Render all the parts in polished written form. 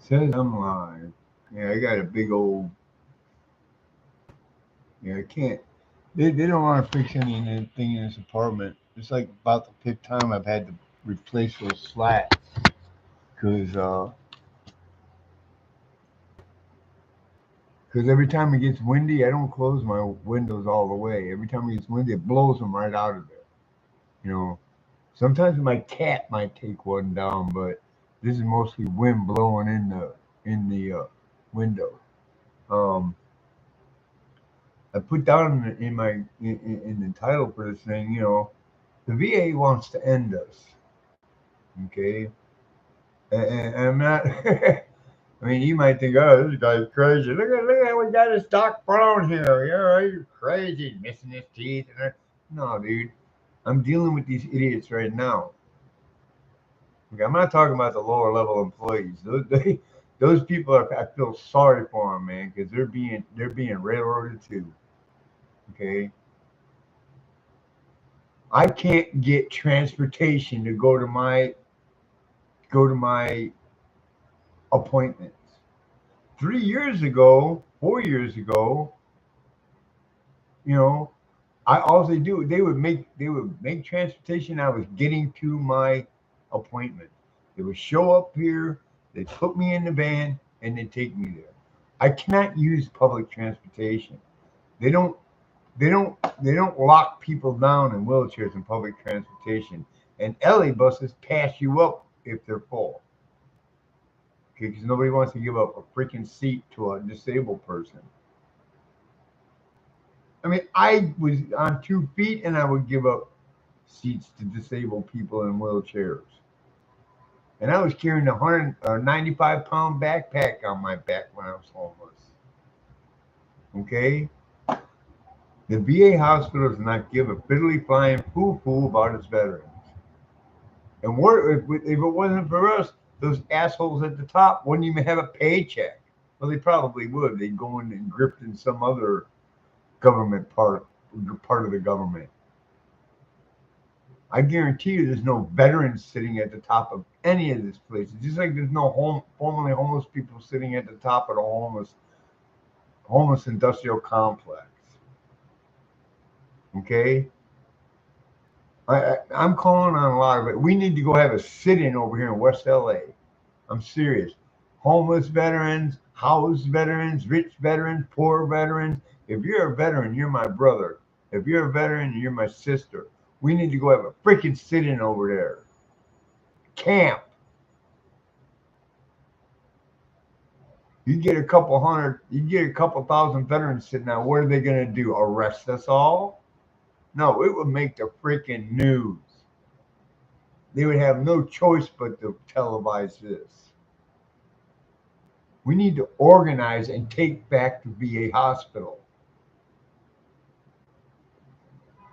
Says I'm live. Yeah, I got a big old. Yeah, I can't. They don't want to fix anything in this apartment. It's like about the fifth time I've had to replace those slats because every time it gets windy, I don't close my windows all the way. Every time it gets windy, it blows them right out of there. You know, sometimes my cat might take one down, but this is mostly wind blowing in the window. Um, I put down in my in the title for this thing, the VA wants to end us. Okay, and I'm not. I mean, you might think, oh, this guy's crazy. Look at we got this Doc Brown here. You're crazy, missing his teeth. No, dude, I'm dealing with these idiots right now. Okay, I'm not talking about the lower level employees. Those people are. I feel sorry for them, man, because they're being railroaded too. Okay, I can't get transportation to go to my appointments. 3 years ago, 4 years ago, you know, I all they would make transportation. I was getting to my appointment. They would show up here, they put me in the van, and they take me there. I cannot use public transportation. They don't they don't lock people down in wheelchairs in public transportation. And LA buses pass you up if they're full. Okay, because nobody wants to give up a freaking seat to a disabled person. I mean, I was on 2 feet and I would give up seats to disabled people in wheelchairs. And I was carrying a 95-pound backpack on my back when I was homeless. Okay? The VA hospital does not give a fiddly flying foo about its veterans. And if it wasn't for us, those assholes at the top wouldn't even have a paycheck. Well, they probably would. They'd go in and grift in some other government part of the government. I guarantee you, there's no veterans sitting at the top of any of these places. Just like there's no formerly homeless people sitting at the top of the homeless industrial complex. Okay, I'm calling on a lot of it. We need to go have a sit-in over here in West LA. I'm serious. Homeless veterans, housed veterans, rich veterans, poor veterans. If you're a veteran, you're my brother. If you're a veteran, you're my sister. We need to go have a freaking sit-in over there. Camp. You get a couple thousand veterans sitting out. What are they going to do? Arrest us all? No, it would make the freaking news. They would have no choice but to televise this. We need to organize and take back the VA hospital.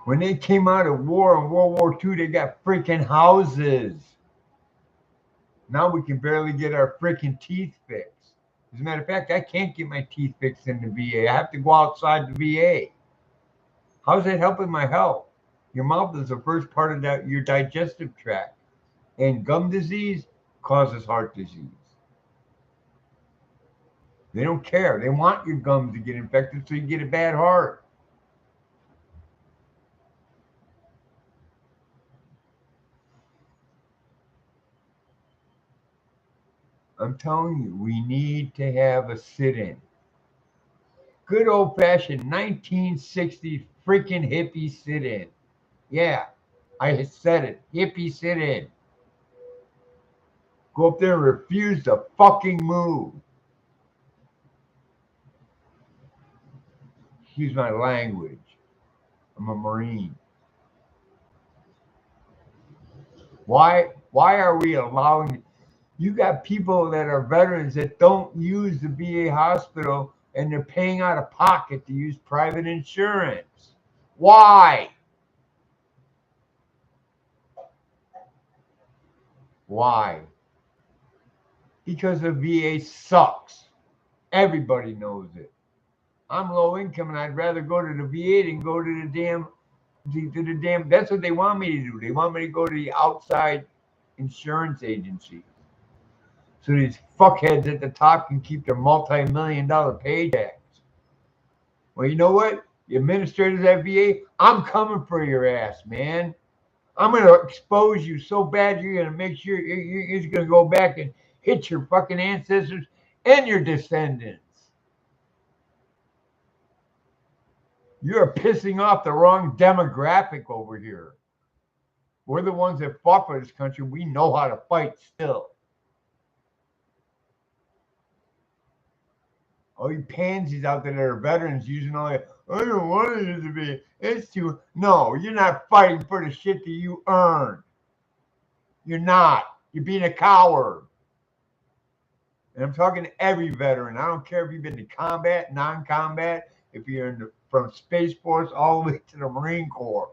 When they came out of war in World War II, they got freaking houses. Now we can barely get our freaking teeth fixed. As a matter of fact, I can't get my teeth fixed in the VA. I have to go outside the VA. How's that helping my health? Your mouth is the first part of your digestive tract, and gum disease causes heart disease. They don't care. They want your gums to get infected so you get a bad heart. I'm telling you, we need to have a sit-in. Good old-fashioned 1960s freaking hippie sit-in. Yeah, I said it. Hippie sit-in. Go up there and refuse to fucking move. Excuse my language. I'm a Marine. Why are we allowing you got people that are veterans that don't use the VA hospital and they're paying out of pocket to use private insurance? Why? Why? Because the VA sucks. Everybody knows it. I'm low income and I'd rather go to the VA than go to the damn. That's what they want me to do. They want me to go to the outside insurance agency. so these fuckheads at the top can keep their multi-million-dollar paychecks. Well, you know what? The administrators at VA, I'm coming for your ass, man. I'm going to expose you so bad you're going to make sure you're going to go back and hit your fucking ancestors and your descendants. You're pissing off the wrong demographic over here. We're the ones that fought for this country. We know how to fight still. All you pansies out there that are veterans using all that, I don't want it to be, it's too. No, you're not fighting for the shit that you earned. You're not. You're being a coward. And I'm talking to every veteran. I don't care if you've been to combat, non-combat, if you're from Space Force all the way to the Marine Corps.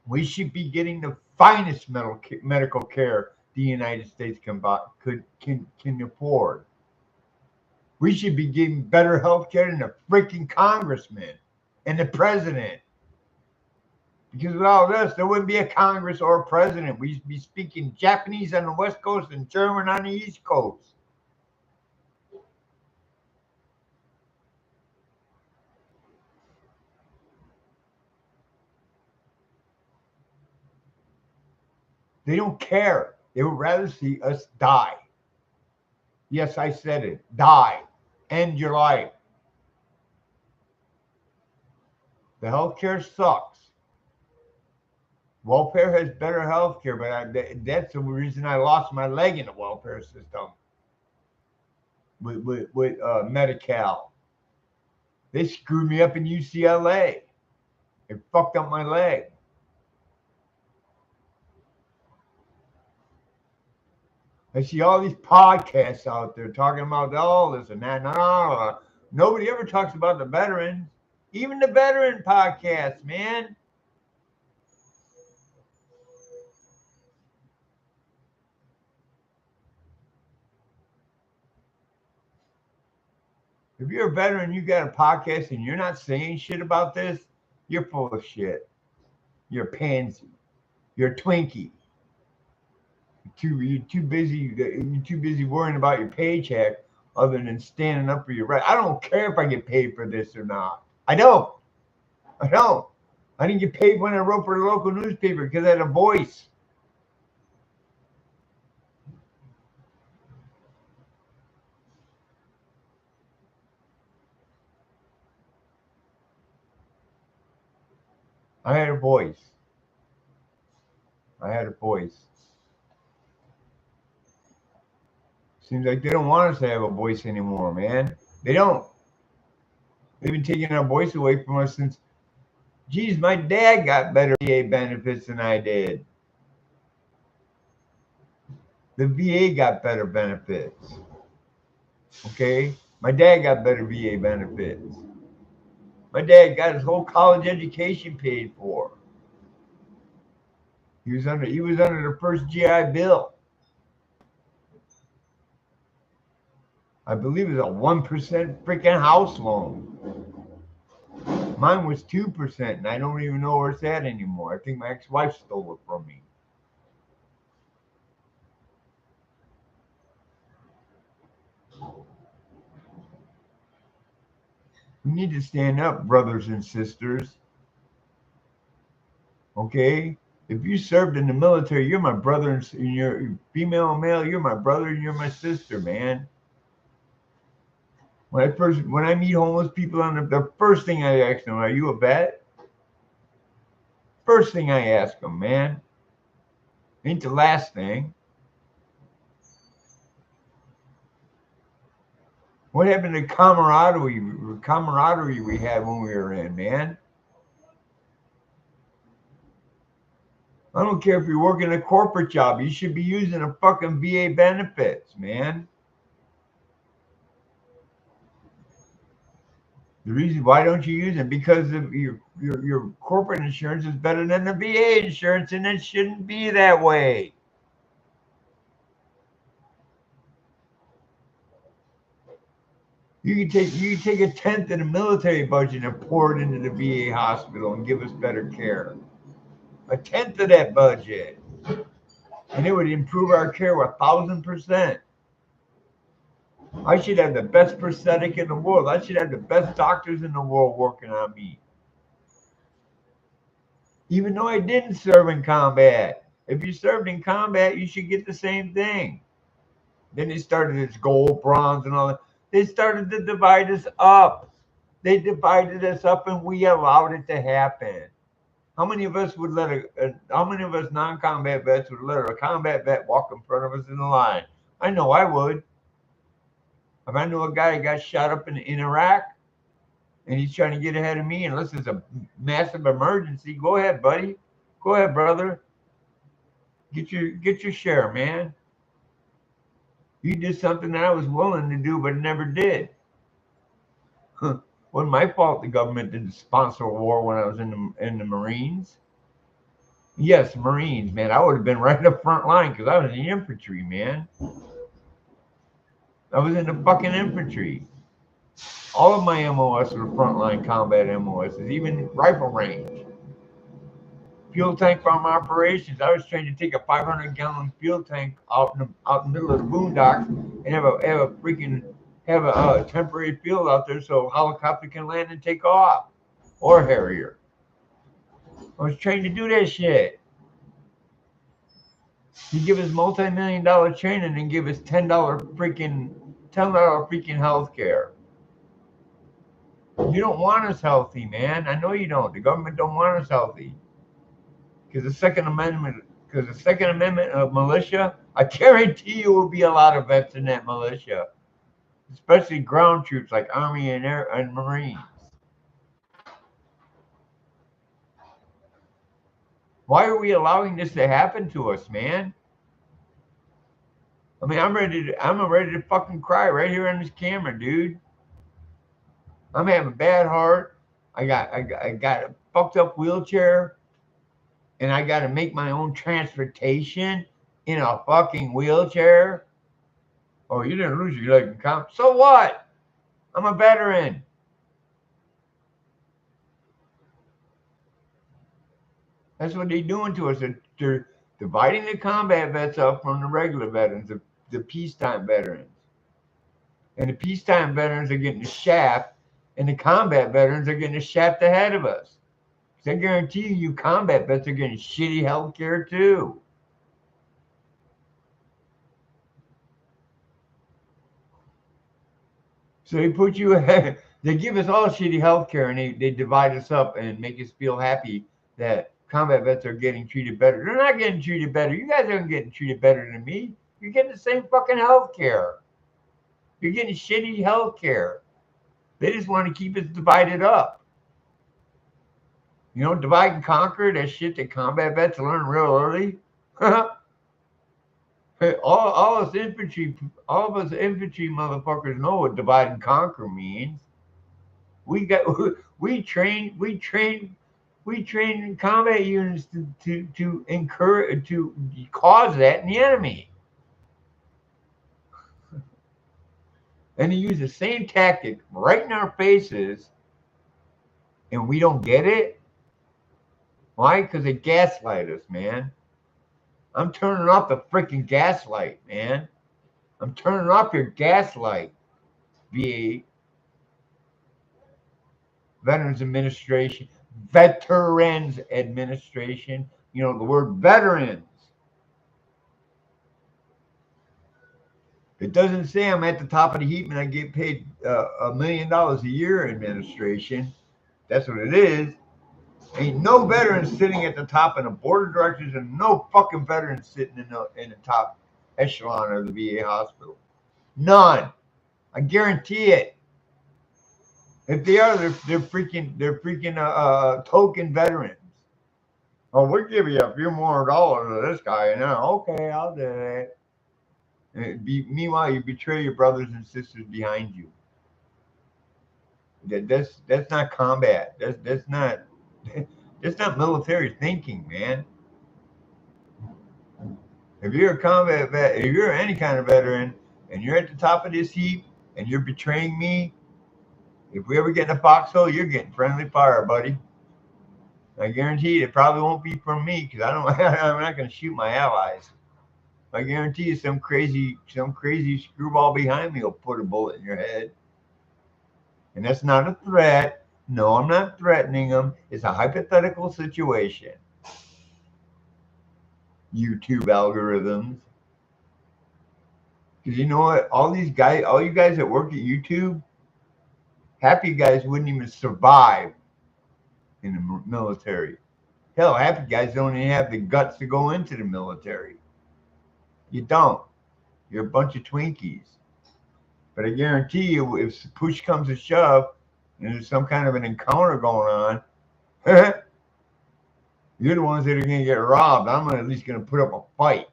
We should be getting the finest medical care the United States can afford. We should be getting better health care than the freaking congressman and the president. Because without us, there wouldn't be a Congress or a president. We'd be speaking Japanese on the West Coast and German on the East Coast. They don't care. They would rather see us die. Yes, I said it. Die. End your life. The healthcare sucks. Welfare has better healthcare, but that's the reason I lost my leg in the welfare system with Medi-Cal. They screwed me up in UCLA. It fucked up my leg. I see all these podcasts out there talking about all this and that. No. Nobody ever talks about the veterans. Even the veteran podcasts, man. If you're a veteran, you got a podcast and you're not saying shit about this, you're full of shit. You're a pansy. You're a Twinkie. You're too busy worrying about your paycheck other than standing up for your right. I don't care if I get paid for this or not. I don't. I didn't get paid when I wrote for the local newspaper because I had a voice. I had a voice. Seems like they don't want us to have a voice anymore, man. They don't. They've been taking our voice away from us since, geez, my dad got better VA benefits than I did. The VA got better benefits. Okay? My dad got better VA benefits. My dad got his whole college education paid for. He was under the first GI Bill. I believe it was a 1% freaking house loan. Mine was 2%, and I don't even know where it's at anymore. I think my ex-wife stole it from me. We need to stand up, brothers and sisters. Okay? If you served in the military, you're my brother, and you're female or male, you're my brother and you're my sister, man. When I meet homeless people, the first thing I ask them, are you a vet? First thing I ask them, man. Ain't the last thing. What happened to camaraderie we had when we were in, man? I don't care if you're working a corporate job. You should be using the fucking VA benefits, man. The reason why don't you use it? Because of your corporate insurance is better than the VA insurance, and it shouldn't be that way. You can take a tenth of the military budget and pour it into the VA hospital and give us better care. a tenth of that budget. And it would improve our care 1,000%. I should have the best prosthetic in the world. I should have the best doctors in the world working on me. Even though I didn't serve in combat. If you served in combat, you should get the same thing. Then they started this gold, bronze, and all that. They started to divide us up. They divided us up, and we allowed it to happen. How many of us would how many of us non-combat vets would let a combat vet walk in front of us in the line? I know I would. If I knew a guy who got shot up in Iraq and he's trying to get ahead of me, unless it's a massive emergency, go ahead, buddy. Go ahead, brother. Get your share, man. You did something that I was willing to do, but never did. Wasn't my fault the government didn't sponsor a war when I was in the Marines. Yes, Marines, man. I would have been right in the front line because I was in the infantry, man. I was in the fucking infantry. All of my MOS were frontline combat MOSs, even rifle range. Fuel tank farm operations. I was trained to take a 500-gallon fuel tank out in the middle of the boondocks and have a temporary field out there so a helicopter can land and take off, or Harrier. I was trained to do that shit. You give us multi-million-dollar training and give us $10 freaking health care. You don't want us healthy, man. I know you don't. The government don't want us healthy. Because the Second Amendment of militia, I guarantee you will be a lot of vets in that militia, especially ground troops like Army and Air and Marines. Why are we allowing this to happen to us, man? I mean, I'm ready to fucking cry right here on this camera, dude. I'm having a bad heart. I got a fucked up wheelchair, and I got to make my own transportation in a fucking wheelchair. Oh, you didn't lose your leg in combat. So what? I'm a veteran. That's what they're doing to us. They're dividing the combat vets up from the regular veterans, the peacetime veterans. And the peacetime veterans are getting the shaft, and the combat veterans are getting the shaft ahead of us. I guarantee you combat vets are getting shitty health care too. So they put you ahead. They give us all shitty health care, and they divide us up and make us feel happy that combat vets are getting treated better. They're not getting treated better. You guys aren't getting treated better than me. You're getting the same fucking health care. You're getting shitty health care. They just want to keep us divided up. You know, divide and conquer, that shit that combat vets learn real early. all of us infantry motherfuckers know what divide and conquer means. We train combat units to encourage, to cause that in the enemy. And they use the same tactic right in our faces, and we don't get it. Why? Because they gaslight us, man. I'm turning off the freaking gaslight, man. I'm turning off your gaslight, VA. Veterans Administration. You know, the word veterans. It doesn't say I'm at the top of the heap and I get paid $1 million a year administration. That's what it is. Ain't no veterans sitting at the top in the board of directors, and no fucking veterans sitting in the top echelon of the VA hospital. None. I guarantee it. If they are, they're freaking token veterans. Oh, we'll give you a few more dollars to this guy. Okay, I'll do that. Meanwhile, you betray your brothers and sisters behind you. That's not combat. That's not military thinking, man. If you're a combat vet, if you're any kind of veteran, and you're at the top of this heap, and you're betraying me, if we ever get in a foxhole, you're getting friendly fire, buddy. I guarantee it probably won't be from me because I don't. I'm not going to shoot my allies. I guarantee you, some crazy screwball behind me will put a bullet in your head. And that's not a threat. No, I'm not threatening them. It's a hypothetical situation. YouTube algorithms. Because you know what? All you guys that work at YouTube, half you guys wouldn't even survive in the military. Hell, half you guys don't even have the guts to go into the military. You don't. You're a bunch of Twinkies. But I guarantee you, if push comes to shove and there's some kind of an encounter going on, you're the ones that are going to get robbed. I'm at least going to put up a fight.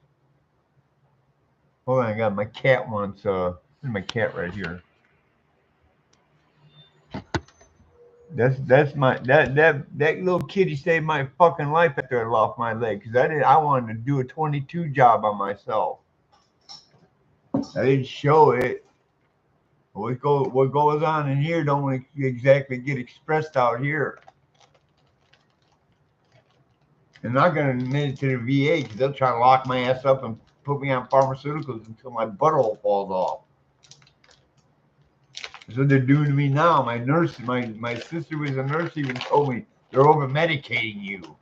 Hold on, I got my cat wants. There's my cat right here. That's my that little kitty saved my fucking life after I lost my leg because I wanted to do a 22 job on myself. I didn't show it. What goes on in here don't exactly get expressed out here. I'm not going to admit it to the VA because they'll try to lock my ass up and put me on pharmaceuticals until my butthole falls off. That's what they're doing to me now. My nurse, my sister was a nurse, even told me they're over medicating you.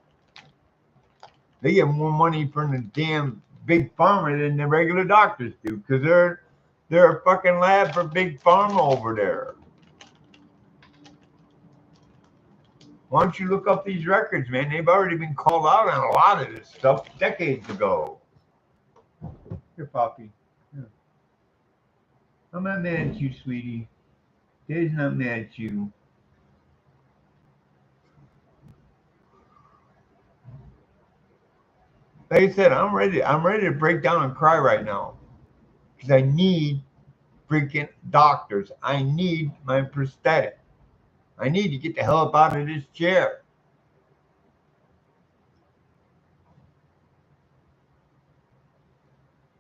They get more money from the damn big pharma than the regular doctors do because they're a fucking lab for big pharma over there. Why don't you look up these records, man? They've already been called out on a lot of this stuff decades ago. Here, Poppy. Here. I'm not mad at you, sweetie. Daddy's not mad at you. Like I said, I'm ready to break down and cry right now. Because I need freaking doctors. I need my prosthetic. I need to get the hell up out of this chair.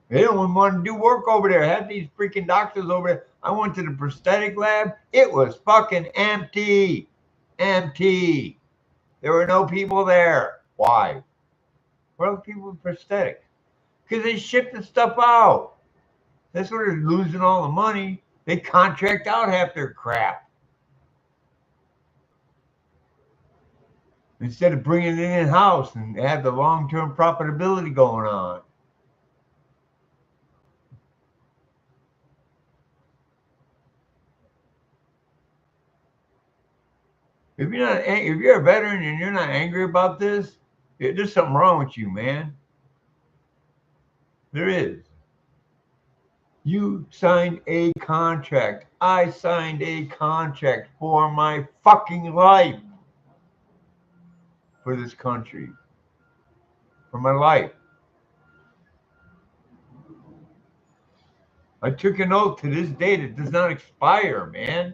They don't want to do work over there. Have these freaking doctors over there. I went to the prosthetic lab. It was fucking empty. Empty. There were no people there. Why? Where are the people with prosthetics? Because they ship the stuff out. That's where they're losing all the money. They contract out half their crap. Instead of bringing it in-house and have the long-term profitability going on. If you're a veteran and you're not angry about this, there's something wrong with you, man. There is. You signed a contract. I signed a contract for my fucking life. For this country. For my life. I took an oath to this date. It does not expire, man.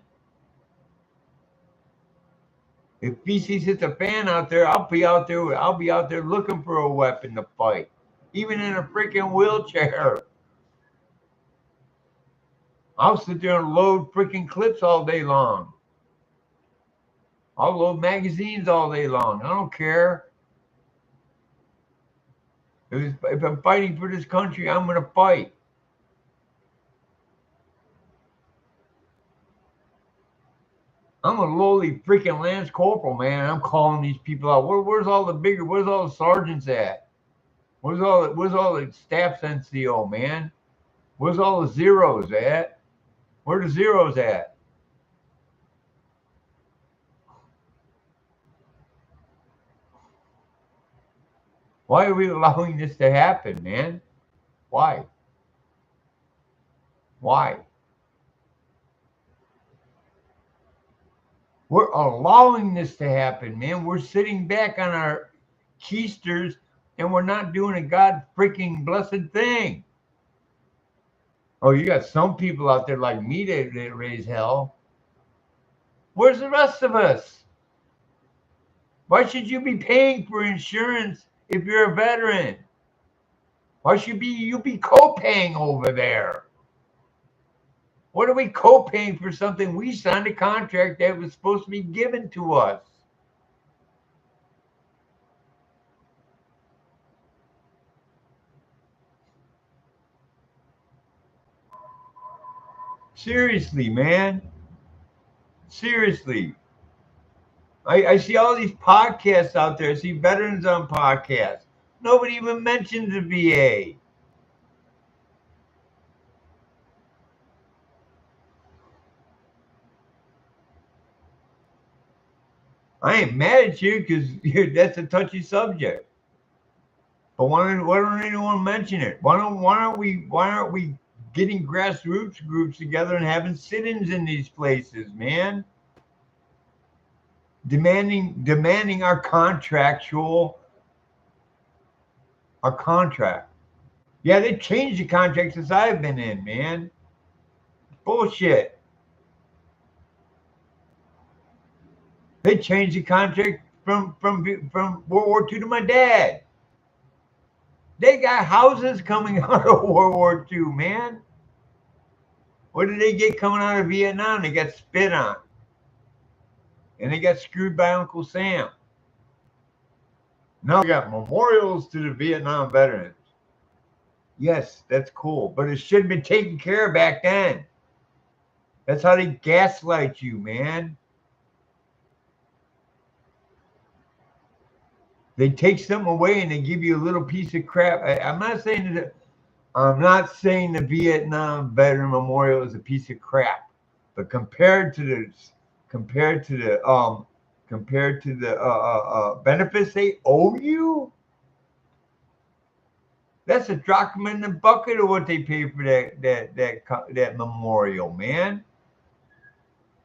If feces hits a fan out there, I'll be out there looking for a weapon to fight. Even in a freaking wheelchair. I'll sit there and load freaking clips all day long. I'll load magazines all day long. I don't care. If I'm fighting for this country, I'm going to fight. I'm a lowly freaking Lance Corporal, man. I'm calling these people out. Where's all the sergeants at? Where's all the staff NCO, man? Where's all the zeros at? Where the zeros at? Why are we allowing this to happen, man? Why? Why? We're allowing this to happen, man. We're sitting back on our keisters and we're not doing a god freaking blessed thing. Oh, you got some people out there like me that raise hell. Where's the rest of us? Why should you be paying for insurance if you're a veteran? Why should you be co-paying over there? What are we co-paying for something we signed a contract that was supposed to be given to us? Seriously, man. Seriously. I see all these podcasts out there. I see veterans on podcasts. Nobody even mentions the VA. I ain't mad at you because that's a touchy subject. But why don't anyone mention it? Why aren't we getting grassroots groups together and having sit-ins in these places, man? Demanding our contract. Yeah, they changed the contract since I've been in, man. Bullshit. They changed the contract from World War II to my dad. They got houses coming out of World War II, man. What did they get coming out of Vietnam? They got spit on. And they got screwed by Uncle Sam. Now we got memorials to the Vietnam veterans. Yes, that's cool. But it should have been taken care of back then. That's how they gaslight you, man. They take something away and they give you a little piece of crap. I'm not saying the Vietnam Veteran Memorial is a piece of crap, but compared to the benefits they owe you, that's a drop in the bucket of what they pay for that memorial, man.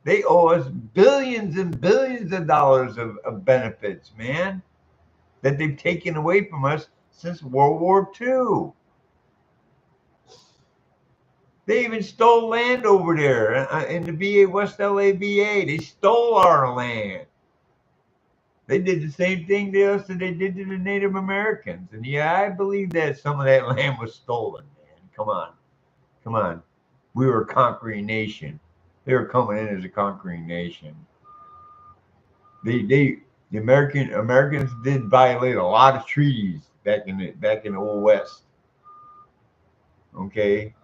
They owe us billions and billions of dollars of benefits, man, that they've taken away from us since World War II. They even stole land over there in the VA, West LA VA. They stole our land. They did the same thing to us that they did to the Native Americans. And yeah, I believe that some of that land was stolen, man. Come on. Come on. We were a conquering nation. They were coming in as a conquering nation. The Americans did violate a lot of treaties back in the old West. Okay?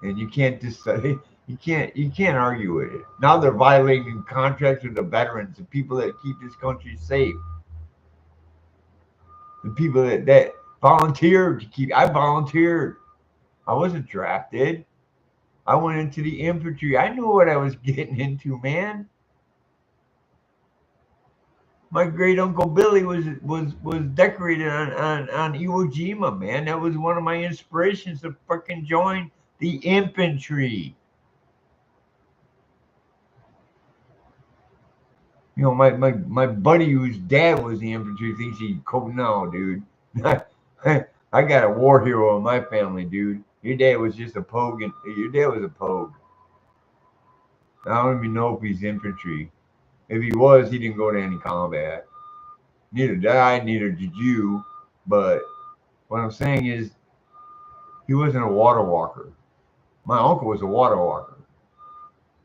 And you can't just say you can't argue with it. Now they're violating contracts with the veterans, the people that keep this country safe, the people that volunteered to keep. I volunteered. I wasn't drafted. I went into the infantry. I knew what I was getting into, man. My great uncle Billy was decorated on Iwo Jima, man. That was one of my inspirations to fucking join the infantry. You know, my buddy whose dad was the infantry thinks he no, dude. I got a war hero in my family, dude. Your dad was just a pogue, and your dad was a pogue. I don't even know if he's infantry. If he was, he didn't go to any combat. Neither did I, neither did you. But what I'm saying is, he wasn't a water walker. My uncle was a water walker.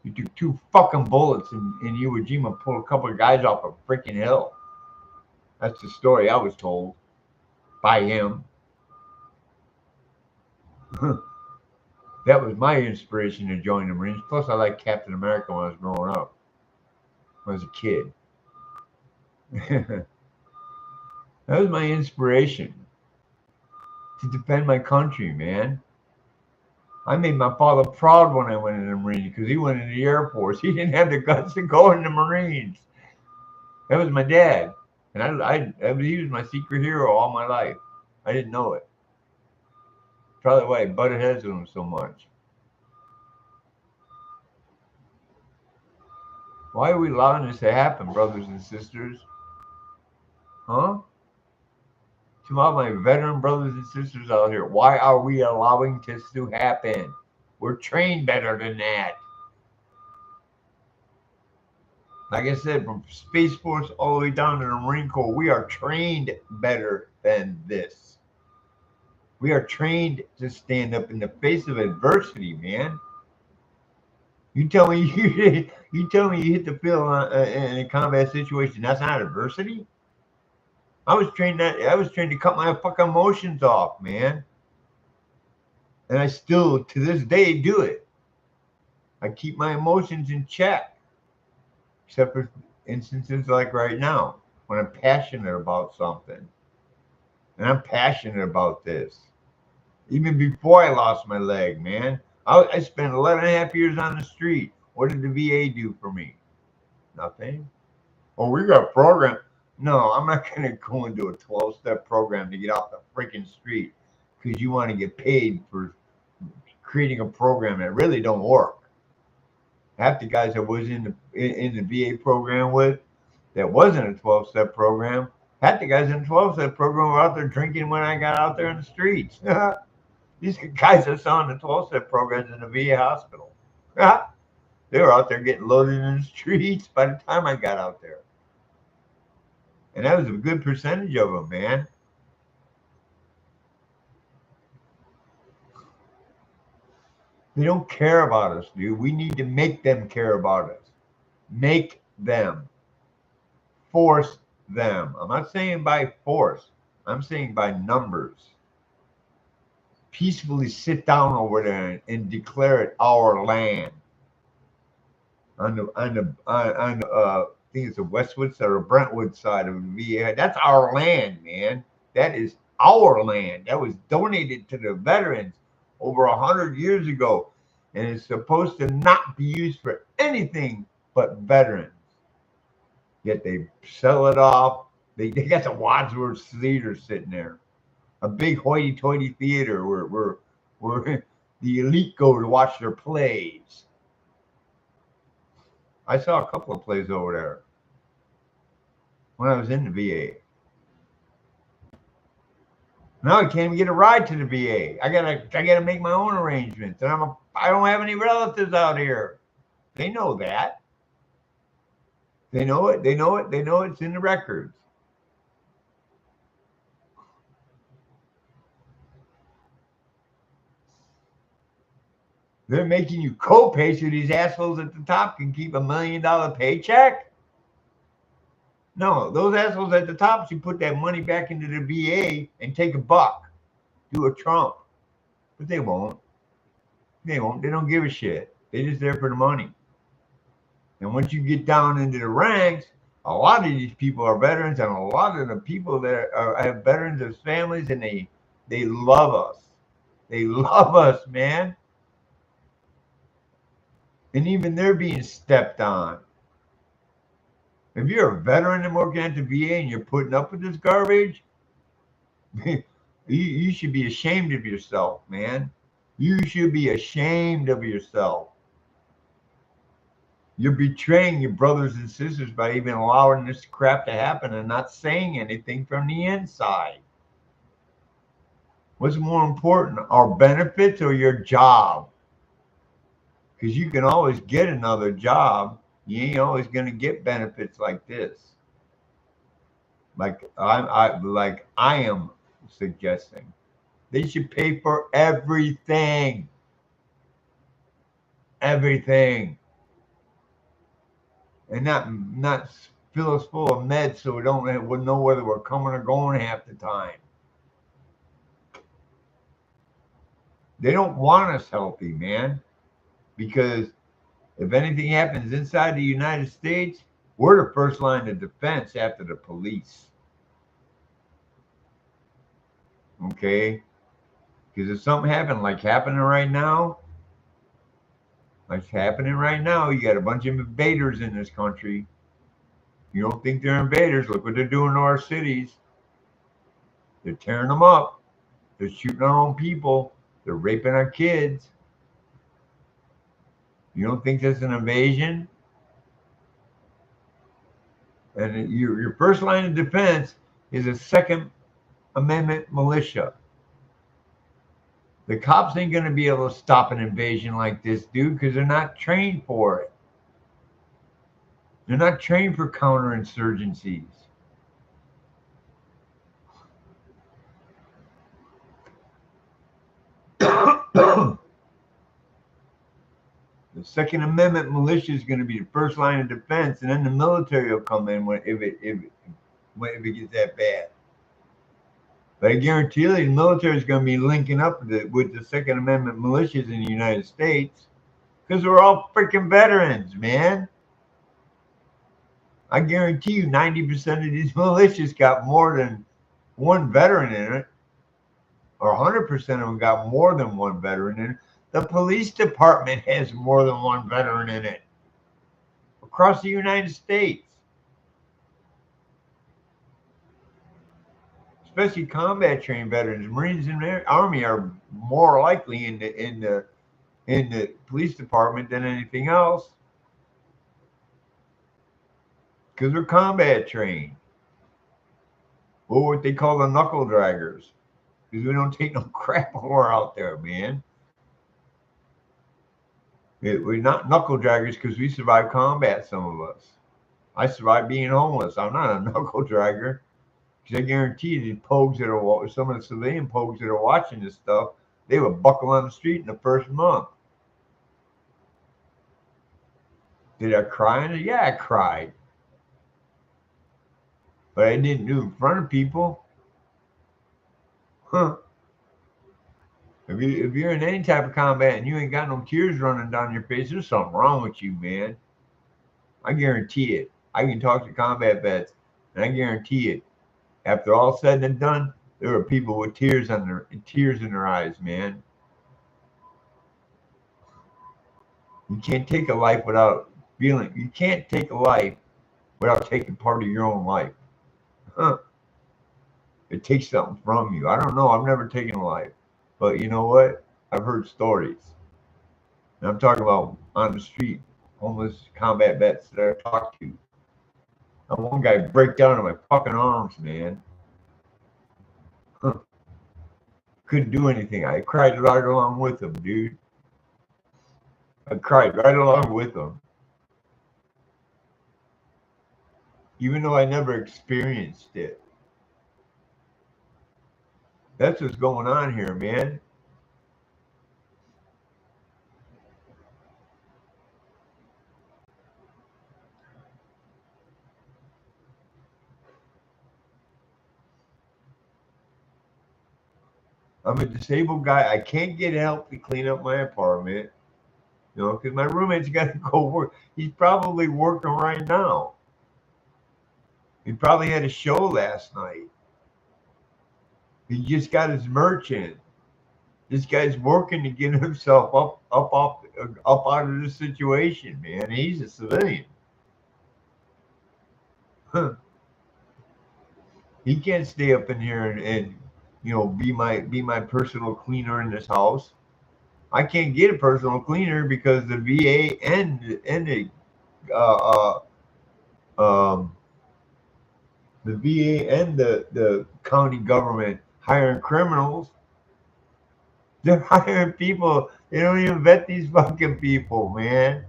He took 2 fucking bullets in Iwo Jima, pulled a couple of guys off a freaking hill. That's the story I was told by him. That was my inspiration to join the Marines. Plus, I liked Captain America when I was growing up. When I was a kid. That was my inspiration to defend my country, man. I made my father proud when I went in the Marines because he went in the Air Force. He didn't have the guts to go in the Marines. That was my dad. And he was my secret hero all my life. I didn't know it. Probably why I butted heads with him so much. Why are we allowing this to happen, brothers and sisters? Huh? To all my veteran brothers and sisters out here, why are we allowing this to happen? We're trained better than that. Like I said, from Space Force all the way down to the Marine Corps, we are trained better than this. We are trained to stand up in the face of adversity, man. You tell me you hit the field in a combat situation. That's not adversity. I was trained to cut my fucking emotions off, man. And I still, to this day, do it. I keep my emotions in check, except for instances like right now when I'm passionate about something. And I'm passionate about this. Even before I lost my leg, man, I spent 11 and a half years on the street. What did the VA do for me? Nothing. Oh, we got a program. No, I'm not going to go into a 12-step program to get off the freaking street because you want to get paid for creating a program that really don't work. Half the guys I was in the VA program with that wasn't a 12-step program, half the guys in the 12-step program were out there drinking when I got out there in the streets. These guys I saw in the 12-step programs in the VA hospital. They were out there getting loaded in the streets by the time I got out there. And that was a good percentage of them, man. They don't care about us, dude. We need to make them care about us. Make them. Force them. I'm not saying by force. I'm saying by numbers. Peacefully sit down over there and declare it our land. On the I think it's the Westwood side or Brentwood side of the VA. That's our land, man. That is our land. That was donated to the veterans over 100 years ago, and it's supposed to not be used for anything but veterans. Yet they sell it off. They got the Wadsworth Theater sitting there, a big hoity-toity theater where the elite go to watch their plays. I saw a couple of plays over there when I was in the VA. Now I can't even get a ride to the VA. I gotta make my own arrangements, and I don't have any relatives out here. They know that. They know it. They know it. They know it's in the records. They're making you co-pay so these assholes at the top can keep $1 million paycheck. No, those assholes at the top should put that money back into the VA and take a buck, do a Trump. But they won't. They won't. They don't give a shit. They're just there for the money. And once you get down into the ranks, a lot of these people are veterans, and a lot of the people that have veterans as families, and they love us. They love us, man. And even they're being stepped on. If you're a veteran and working at the VA and you're putting up with this garbage, you should be ashamed of yourself, man. You should be ashamed of yourself. You're betraying your brothers and sisters by even allowing this crap to happen and not saying anything from the inside. What's more important, our benefits or your job? Because you can always get another job. You ain't always going to get benefits like this. Like I am suggesting. They should pay for everything. Everything. And not fill us full of meds so we don't know whether we're coming or going half the time. They don't want us healthy, man. Because if anything happens inside the United States, we're the first line of defense after the police. Okay? Because if something happened, like happening right now, you got a bunch of invaders in this country. You don't think they're invaders? Look what they're doing to our cities. They're tearing them up. They're shooting our own people. They're raping our kids. You don't think that's an invasion? And your first line of defense is a Second Amendment militia. The cops ain't going to be able to stop an invasion like this, dude, because they're not trained for it. They're not trained for counterinsurgencies. The Second Amendment militia is going to be the first line of defense, and then the military will come in if it gets that bad. But I guarantee you, the military is going to be linking up with the Second Amendment militias in the United States Because we're all freaking veterans, man. I guarantee you 90% of these militias got more than one veteran in it, or 100% of them got more than one veteran in it. The police department has more than one veteran in it across the United States. Especially combat trained veterans. Marines and Army are more likely in the police department than anything else because they're combat trained, or what they call the knuckle draggers, because we don't take no crap when we're out there, man. We're not knuckle draggers because we survived combat, some of us. I survived being homeless. I'm not a knuckle dragger. Because I guarantee you, the pogues that are, some of the civilian pogues that are watching this stuff, they would buckle on the street in the first month. Did I cry? Yeah, I cried. But I didn't do it in front of people. Huh. If you're in any type of combat and you ain't got no tears running down your face, there's something wrong with you, man. I guarantee it. I can talk to combat vets, and I guarantee it. After all said and done, there are people with tears in their eyes, man. You can't take a life without feeling. You can't take a life without taking part of your own life. Huh. It takes something from you. I don't know. I've never taken a life. But you know what? I've heard stories. And I'm talking about on the street, homeless combat vets that I talked to. And one guy break down in my fucking arms, man. Huh. Couldn't do anything. I cried right along with him, dude. I cried right along with him. Even though I never experienced it. That's what's going on here, man. I'm a disabled guy. I can't get help to clean up my apartment, you know, because my roommate's got to go work. He's probably working right now. He probably had a show last night. He just got his merch in. This guy's working to get himself up out of this situation, man. He's a civilian. Huh. He can't stay up in here and you know be my personal cleaner in this house. I can't get a personal cleaner because the VA and uh, um, the VA and the county government hiring criminals. They're hiring people. They don't even vet these fucking people, man.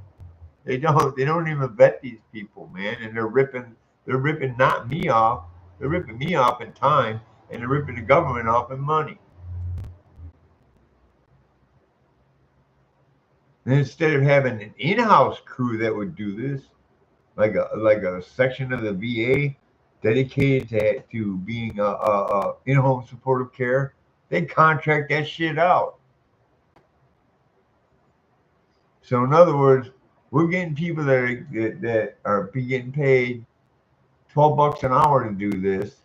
They don't. They don't even vet these people, man. And they're ripping. They're ripping not me off. They're ripping me off in time, and they're ripping the government off in money. And instead of having an in-house crew that would do this, like a section of the VA dedicated to being in-home supportive care, they contract that shit out. So in other words, we're getting people that are getting paid $12 an hour to do this.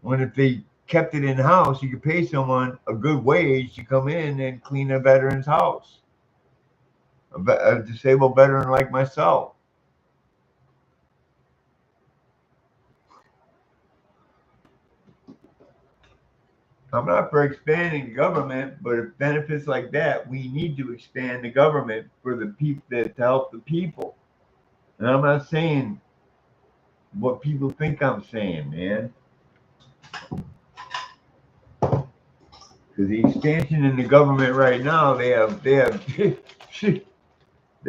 When if they kept it in house, you could pay someone a good wage to come in and clean a veteran's house, a disabled veteran like myself. I'm not for expanding government, but if benefits like that, we need to expand the government for the people to help the people. And I'm not saying what people think I'm saying, man. Because the expansion in the government right now, they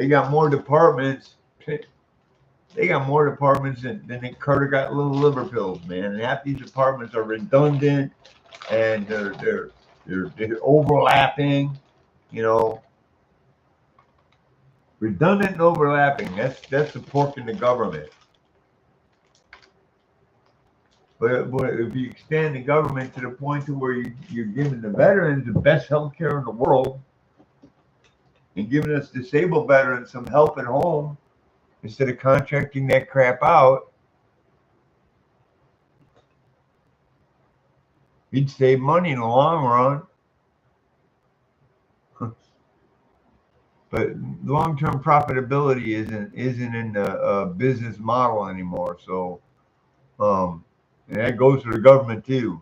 got more departments. They got more departments than Carter got little liver pills, man. And half these departments are redundant and they're overlapping, you know. Redundant and overlapping. That's the pork in the government. But if you expand the government to the point to where you're giving the veterans the best health care in the world, and giving us disabled veterans some help at home instead of contracting that crap out, he'd save money in the long run. But long-term profitability isn't in the business model anymore. So, and that goes for the government too.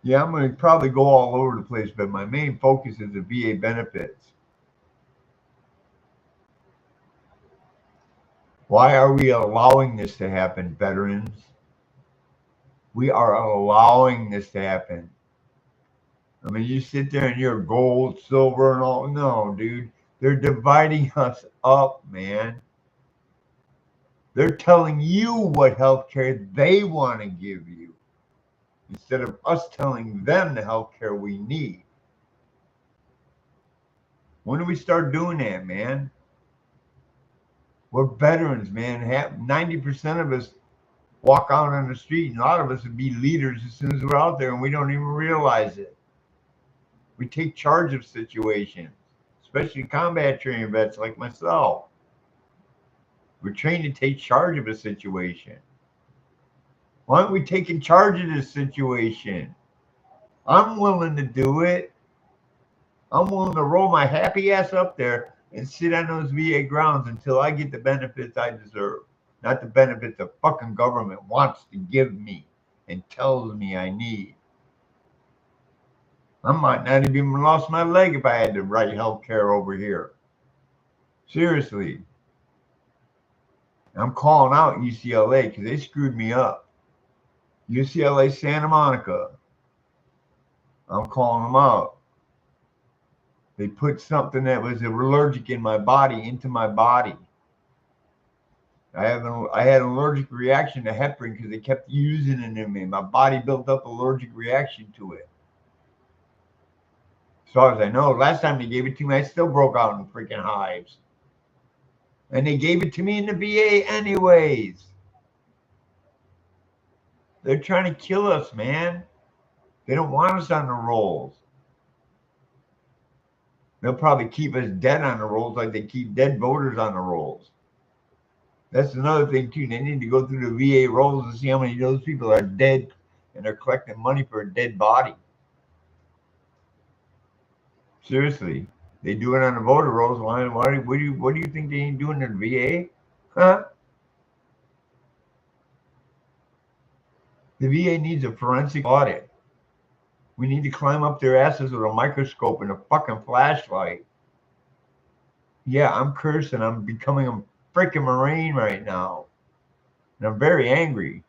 Yeah, I'm going to probably go all over the place, but my main focus is the VA benefits. Why are we allowing this to happen, veterans? We are allowing this to happen. I mean, you sit there and you're gold, silver, and all. No, dude. They're dividing us up, man. They're telling you what health care they want to give you instead of us telling them the health care we need. When do we start doing that, man? We're veterans, man. 90% of us walk out on the street, and a lot of us would be leaders as soon as we're out there, and we don't even realize it. We take charge of situations, especially combat training vets like myself. We're trained to take charge of a situation. Why aren't we taking charge of this situation? I'm willing to do it. I'm willing to roll my happy ass up there and sit on those VA grounds until I get the benefits I deserve, not the benefits the fucking government wants to give me and tells me I need. I might not have even lost my leg if I had the right health care over here. Seriously. I'm calling out UCLA because they screwed me up. UCLA Santa Monica. I'm calling them out. They put something that was allergic in my body into my body. I had an allergic reaction to heparin because they kept using it in me. My body built up allergic reaction to it. As far as I know, last time they gave it to me, I still broke out in freaking hives. And they gave it to me in the VA anyways. They're trying to kill us, man. They don't want us on the rolls. They'll probably keep us dead on the rolls like they keep dead voters on the rolls. That's another thing, too. They need to go through the VA rolls and see how many of those people are dead and they're collecting money for a dead body. Seriously. They do it on the voter rolls. What do you think they ain't doing in the VA? Huh? The VA needs a forensic audit. We need to climb up their asses with a microscope and a fucking flashlight. Yeah, I'm cursed and I'm becoming a freaking Marine right now. And I'm very angry.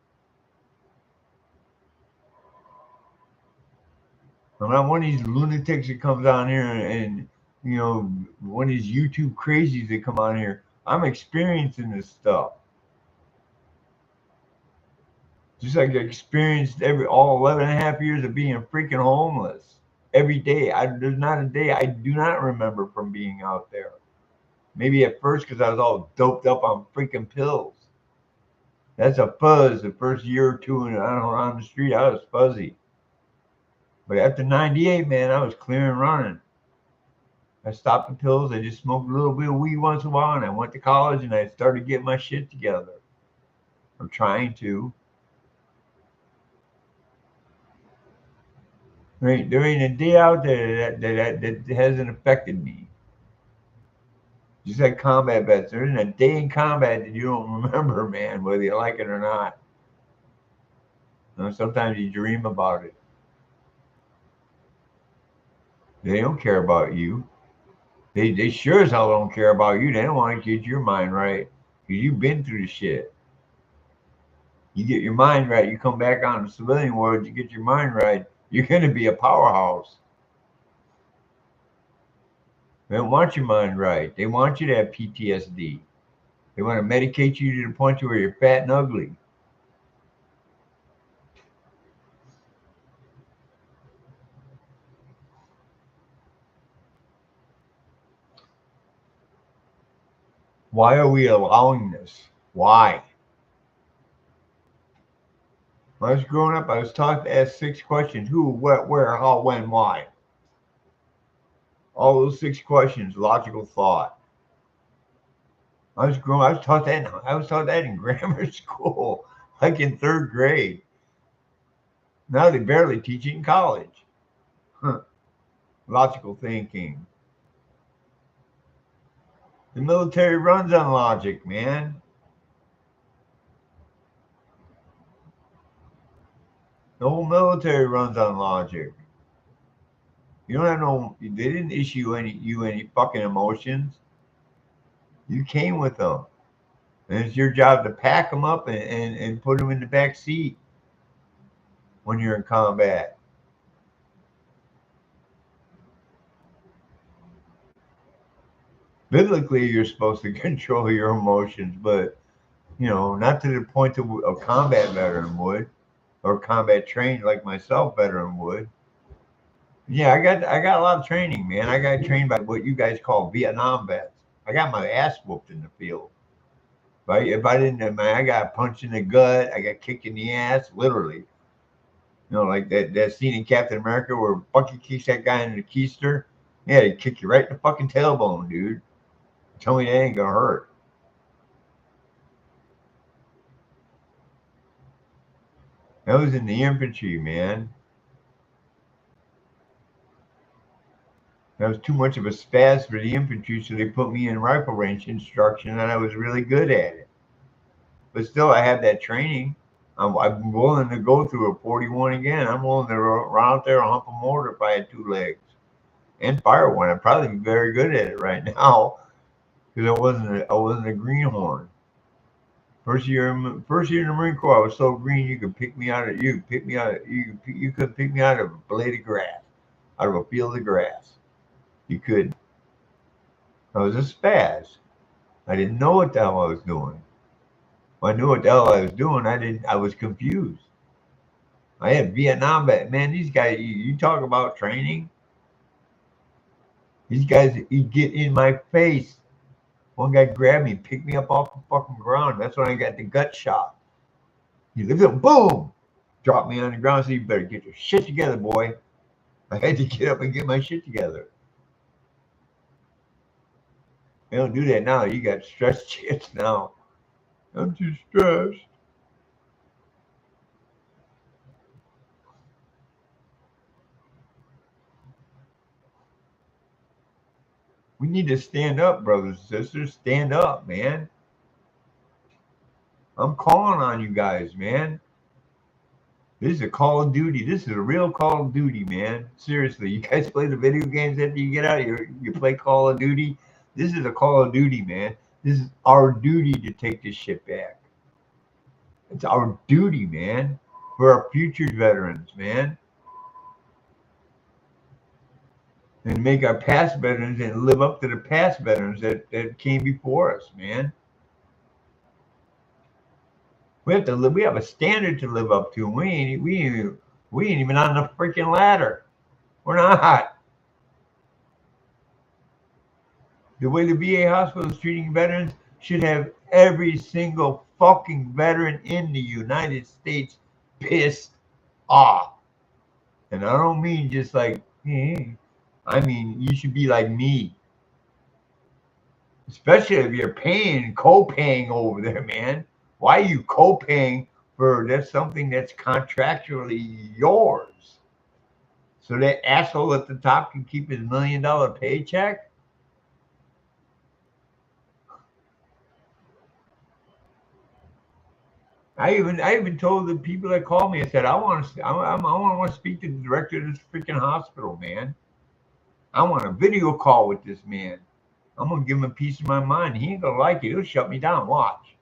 I'm not one of these lunatics that comes on here and one of these YouTube crazies that come on here. I'm experiencing this stuff. Just like I experienced all 11 and a half years of being freaking homeless. Every day. There's not a day I do not remember from being out there. Maybe at first because I was all doped up on freaking pills. That's a fuzz. The first year or two on the street, I was fuzzy. But after 98, man, I was clear and running. I stopped the pills. I just smoked a little bit of weed once in a while, and I went to college and I started getting my shit together. I'm trying to. There ain't a day out there that hasn't affected me. Just like combat vets. There isn't a day in combat that you don't remember, man, whether you like it or not. Sometimes you dream about it. They don't care about you. They sure as hell don't care about you. They don't want to get your mind right because you've been through the shit. You get your mind right, you come back on the civilian world, you get your mind right, you're going to be a powerhouse. They don't want your mind right. They want you to have PTSD. They want to medicate you to the point where you're fat and ugly. Why are we allowing this? Why? When I was growing up, I was taught to ask 6 questions: who, what, where, how, when, why. All those 6 questions, logical thought. I was taught that. I was taught that in grammar school, like in 3rd grade. Now they barely teach it in college. Huh. Logical thinking. The military runs on logic, man. The whole military runs on logic. You don't have no. They didn't issue any fucking emotions. You came with them, and it's your job to pack them up and put them in the back seat when you're in combat. Biblically, you're supposed to control your emotions, but not to the point that a combat veteran would, or combat trained like myself veteran would. Yeah, I got a lot of training, man. I got trained by what you guys call Vietnam vets. I got my ass whooped in the field. Right? If I didn't, man, I got punched in the gut. I got kicked in the ass, literally. Like that scene in Captain America where Bucky kicks that guy in the keister. Yeah, he kick you right in the fucking tailbone, dude. Tell me that ain't gonna hurt. That was in the infantry, man. That was too much of a spaz for the infantry, so they put me in rifle range instruction, and I was really good at it. But still, I had that training. I'm willing to go through a 41 again. I'm willing to run out there and hump a mortar if I had 2 legs and fire one. I'd probably be very good at it right now because I wasn't a greenhorn. First year in the Marine Corps, I was so green you could pick me out of a blade of grass, out of a field of grass. You could. I was a spaz. I didn't know what the hell I was doing. When I knew what the hell I was doing, I was confused. I had Vietnam back. Man, these guys, you talk about training. These guys, you get in my face. One guy grabbed me, picked me up off the fucking ground. That's when I got the gut shot. He looked up, boom, dropped me on the ground. So you better get your shit together, boy. I had to get up and get my shit together. They don't do that now. You got stress chits now. I'm too stressed. We need to stand up, brothers and sisters. Stand up, man. I'm calling on you guys, man. This is a Call of Duty. This is a real Call of Duty, man. Seriously, you guys play the video games after you get out here. You play Call of Duty. This is a Call of Duty, man. This is our duty to take this shit back. It's our duty, man. For our future veterans, man. And make our past veterans and live up to the past veterans that came before us, man. We have a standard to live up to. We ain't even on the freaking ladder. We're not. The way the VA hospital is treating veterans should have every single fucking veteran in the United States pissed off. And I don't mean just like, I mean, you should be like me. Especially if you're co-paying over there, man. Why are you co-paying for that's something that's contractually yours? So that asshole at the top can keep his $1 million paycheck? I even told the people that called me. I said I want to speak to the director of this freaking hospital, man. I want a video call with this man. I'm gonna give him a piece of my mind. He ain't gonna like it. He'll shut me down. Watch.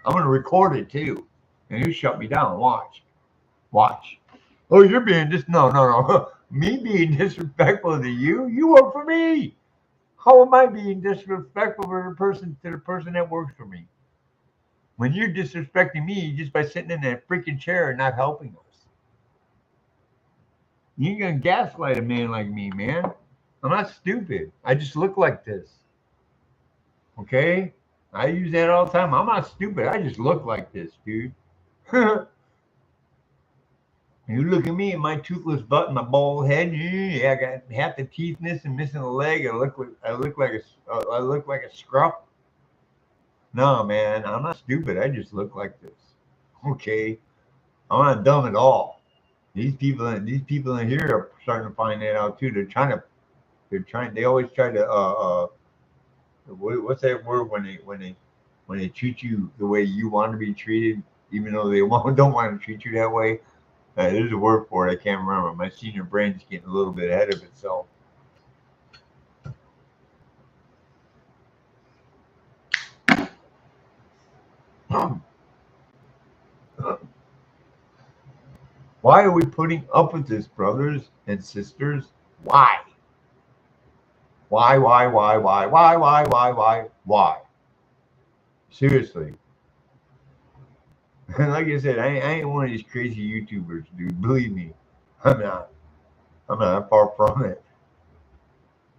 I'm gonna record it too, and he'll shut me down. Watch. Watch. Oh, you're being no. Me being disrespectful to you? You work for me. How am I being disrespectful to the person that works for me? When you're disrespecting me just by sitting in that freaking chair and not helping us. You ain't gonna gaslight a man like me, man. I'm not stupid. I just look like this. Okay? I use that all the time. I'm not stupid. I just look like this, dude. You look at me and my toothless butt and my bald head. Yeah, I got half the teeth missing, missing a leg. I look like a scruff. No, man, I'm not stupid. I just look like this. Okay, I'm not dumb at all. These people in here are starting to find that out too. They always try to what's that word when they treat you the way you want to be treated, even though they don't want to treat you that way. There's a word for it. I can't remember. My senior brain's getting a little bit ahead of itself. Why are we putting up with this, brothers and sisters? Why? Why? Seriously. Like I said, I ain't one of these crazy YouTubers, dude. Believe me, I'm not. I'm not far from it.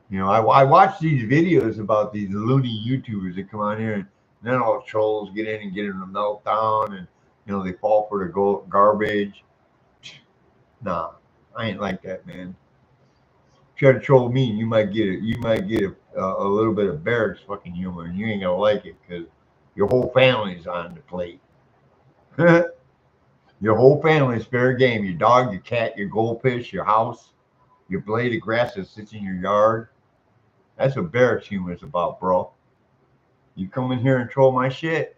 You know, I watch these videos about these loony YouTubers that come on here and then all trolls get in and get in a meltdown and, you know, they fall for the garbage. Nah, I ain't like that, man. Try to troll me, and you might get a little bit of Barrett's fucking humor, and you ain't gonna like it because your whole family's on the plate. Your whole family's fair game. Your dog, your cat, your goldfish, your house, your blade of grass that sits in your yard. That's what Barrett's humor is about, bro. You come in here and troll my shit,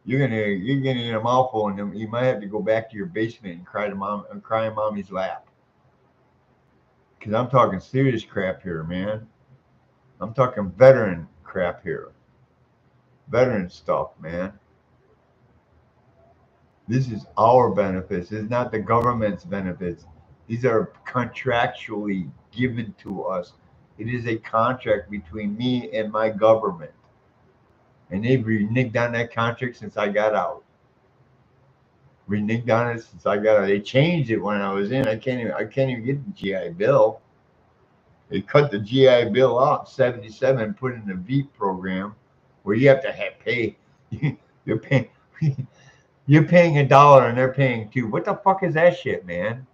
you're gonna get a mouthful, and then you might have to go back to your basement and cry in mommy's lap. Cause I'm talking serious crap here, man. I'm talking veteran crap here. Veteran stuff, man. This is our benefits. It's not the government's benefits. These are contractually given to us. It is a contract between me and my government. And they've reneged on that contract since I got out. Reneged on it since I got out. They changed it when I was in. I can't even get the GI Bill. They cut the GI Bill out 77, put in the VEEP program where you have to pay. You're paying. You're paying $1 and they're paying $2. What the fuck is that shit, man?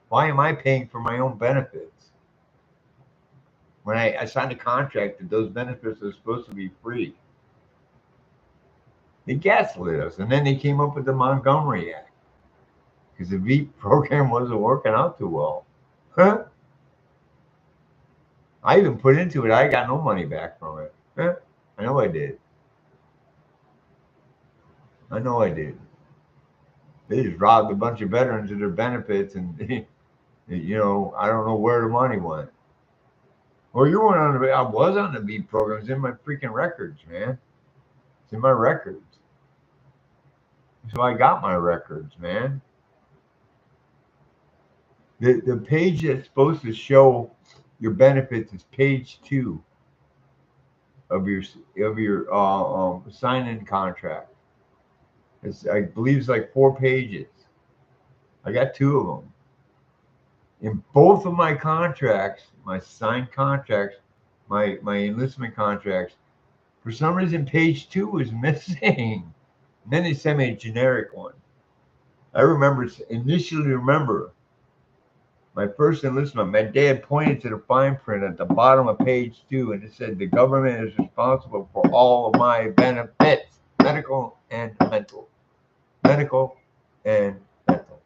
Why am I paying for my own benefits? When I signed a contract that those benefits are supposed to be free. They gaslit us. And then they came up with the Montgomery Act. Because the VEEP program wasn't working out too well. Huh? I even put into it. I got no money back from it. Huh? I know I did. I know I did. They just robbed a bunch of veterans of their benefits, and you know, I don't know where the money went. Well, you weren't on the. I was on the VEEP program. It's in my freaking records, man. It's in my records. So I got my records, man. The page that's supposed to show your benefits is page 2 of your sign-in contract. I believe it's like 4 pages. I got 2 of them. In both of my contracts, my signed contracts, my enlistment contracts, for some reason page 2 was missing. And then they sent me a generic one. I initially remember my first enlistment. My dad pointed to the fine print at the bottom of page 2, and it said the government is responsible for all of my benefits, medical and mental. Medical and mental.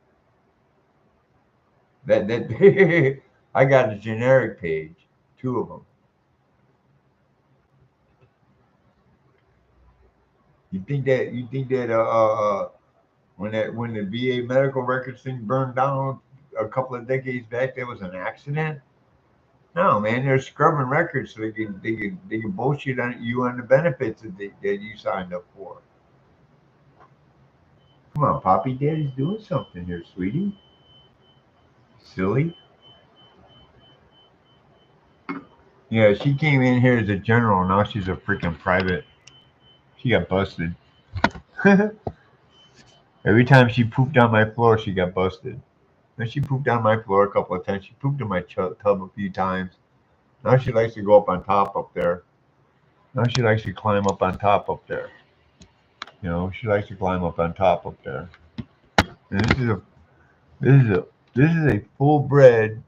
That I got a generic page, 2 of them. You think that when the VA medical records thing burned down a couple of decades back, there was an accident? No, man, they're scrubbing records so they can bullshit on you on the benefits that you signed up for. Come on, Poppy, Daddy's doing something here, sweetie. Silly. Yeah, she came in here as a general. Now she's a freaking private. She got busted. Every time she pooped on my floor, she got busted. Then she pooped on my floor a couple of times. She pooped in my tub a few times. Now she likes to go up on top up there. Now she likes to climb up on top up there. You know, she likes to climb up on top up there. And This is a full bred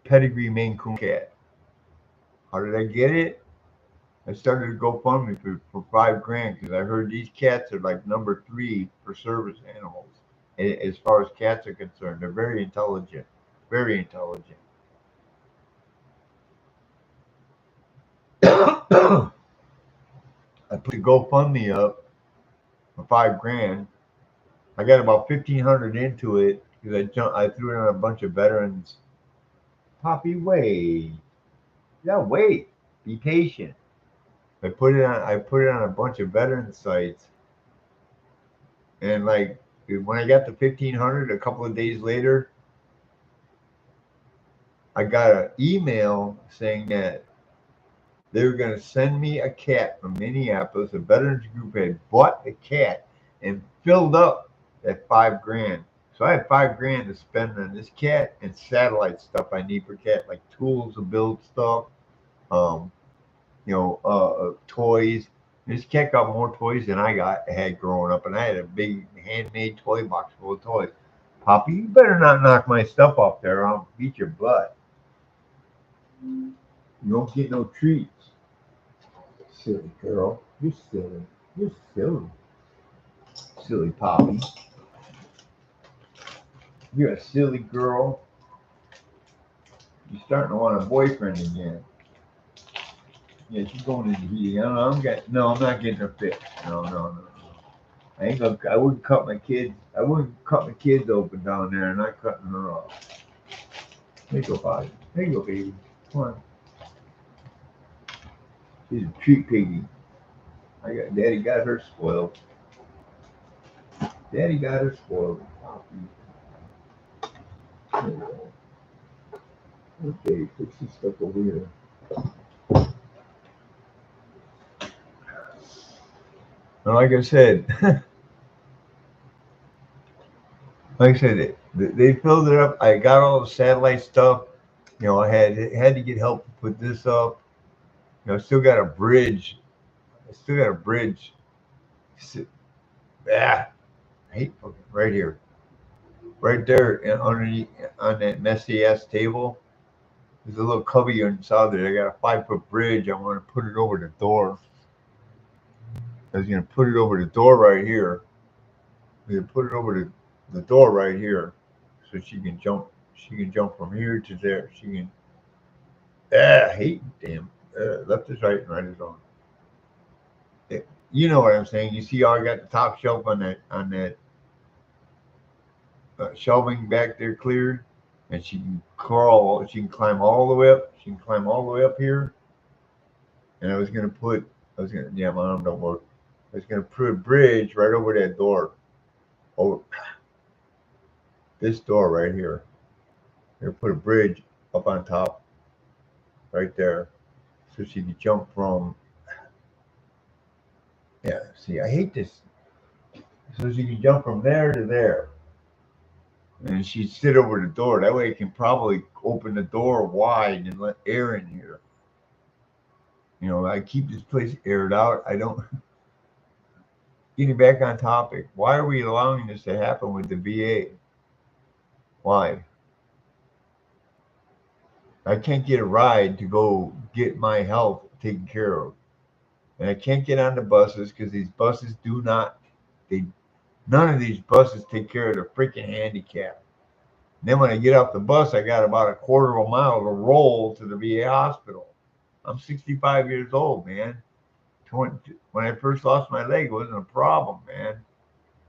pedigree Maine Coon cat. How did I get it? I started to GoFundMe for $5 grand because I heard these cats are like number 3 for service animals as far as cats are concerned. They're very intelligent, very intelligent. I put the GoFundMe up for $5 grand. I got about 1,500 into it because I threw it on a bunch of veterans. Poppy, wait, yeah, wait, be patient. I put it on a bunch of veteran sites, and like when I got to 1,500, a couple of days later, I got an email saying that they were going to send me a cat from Minneapolis. A veterans group had bought a cat and filled up that $5 grand. So I had $5 grand to spend on this cat and satellite stuff I need for cat, like tools to build stuff, um, toys. This cat got more toys than had growing up, and I had a big handmade toy box full of toys. Poppy, you better not knock my stuff off there, or I'll beat your butt. You don't get no treats. Silly girl. You're silly. You're silly. Silly Poppy. You're a silly girl. You're starting to want a boyfriend again. Yeah, she's going into heating. I'm not getting her fixed. No. I wouldn't cut my kids. I wouldn't cut my kids open down there, and not cutting her off. There you go, Bobby. There you go, baby. Come on. She's a treat piggy. Daddy got her spoiled. Daddy got her spoiled. Okay, put some stuff over here. And like I said, they filled it up. I got all the satellite stuff. I had to get help to put this up. I still got a bridge. Ah, I hate right here, right there, and underneath on that messy ass table. There's a little cubby inside there. I got a 5-foot bridge. I want to put it over the door. I was gonna put it over the door right here. I'm gonna put it over the door right here, so she can jump. She can jump from here to there. She can. I hate damn. Left is right and right is wrong. You know what I'm saying? You see, how I got the top shelf on that shelving back there cleared, and she can crawl. She can climb all the way up. She can climb all the way up here. And yeah, my arm don't work. I was gonna put a bridge right over that door. Over this door right here. I'm gonna put a bridge up on top, right there, so she can jump from. Yeah, see, I hate this. So she can jump from there to there, and she'd sit over the door. That way, it can probably open the door wide and let air in here. I keep this place aired out. I don't. Getting back on topic, why are we allowing this to happen with the VA? Why? I can't get a ride to go get my health taken care of. And I can't get on the buses because these buses none of these buses take care of the freaking handicap. And then when I get off the bus, I got about a quarter of a mile to roll to the VA hospital. I'm 65 years old, man. When I first lost my leg, it wasn't a problem, man.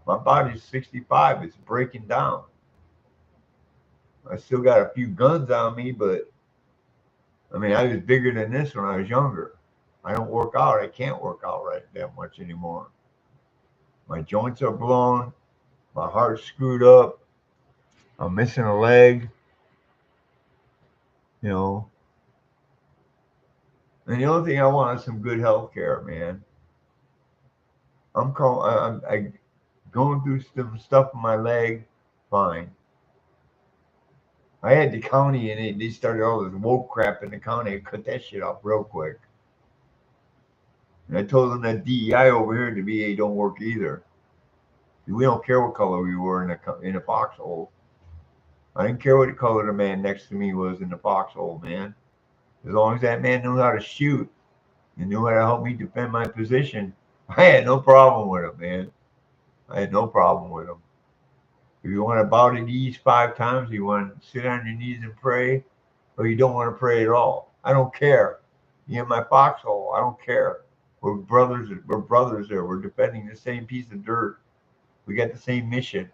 My body's 65. It's breaking down. I still got a few guns on me, but I mean, I was bigger than this when I was younger. I don't work out. I can't work out right that much anymore. My joints are blown. My heart's screwed up. I'm missing a leg. And the only thing I want is some good health care, man. I'm going through some stuff in my leg. Fine. I had the county and they started all this woke crap in the county. I cut that shit off real quick. And I told them that DEI over here in the VA don't work either. We don't care what color we were in a foxhole. I didn't care what color the man next to me was in the foxhole, man. As long as that man knew how to shoot and knew how to help me defend my position, I had no problem with him, man. I had no problem with him. If you want to bow to knees 5 times, you want to sit on your knees and pray, or you don't want to pray at all. I don't care. You in my foxhole, I don't care. We're brothers. We're brothers there. We're defending the same piece of dirt. We got the same mission.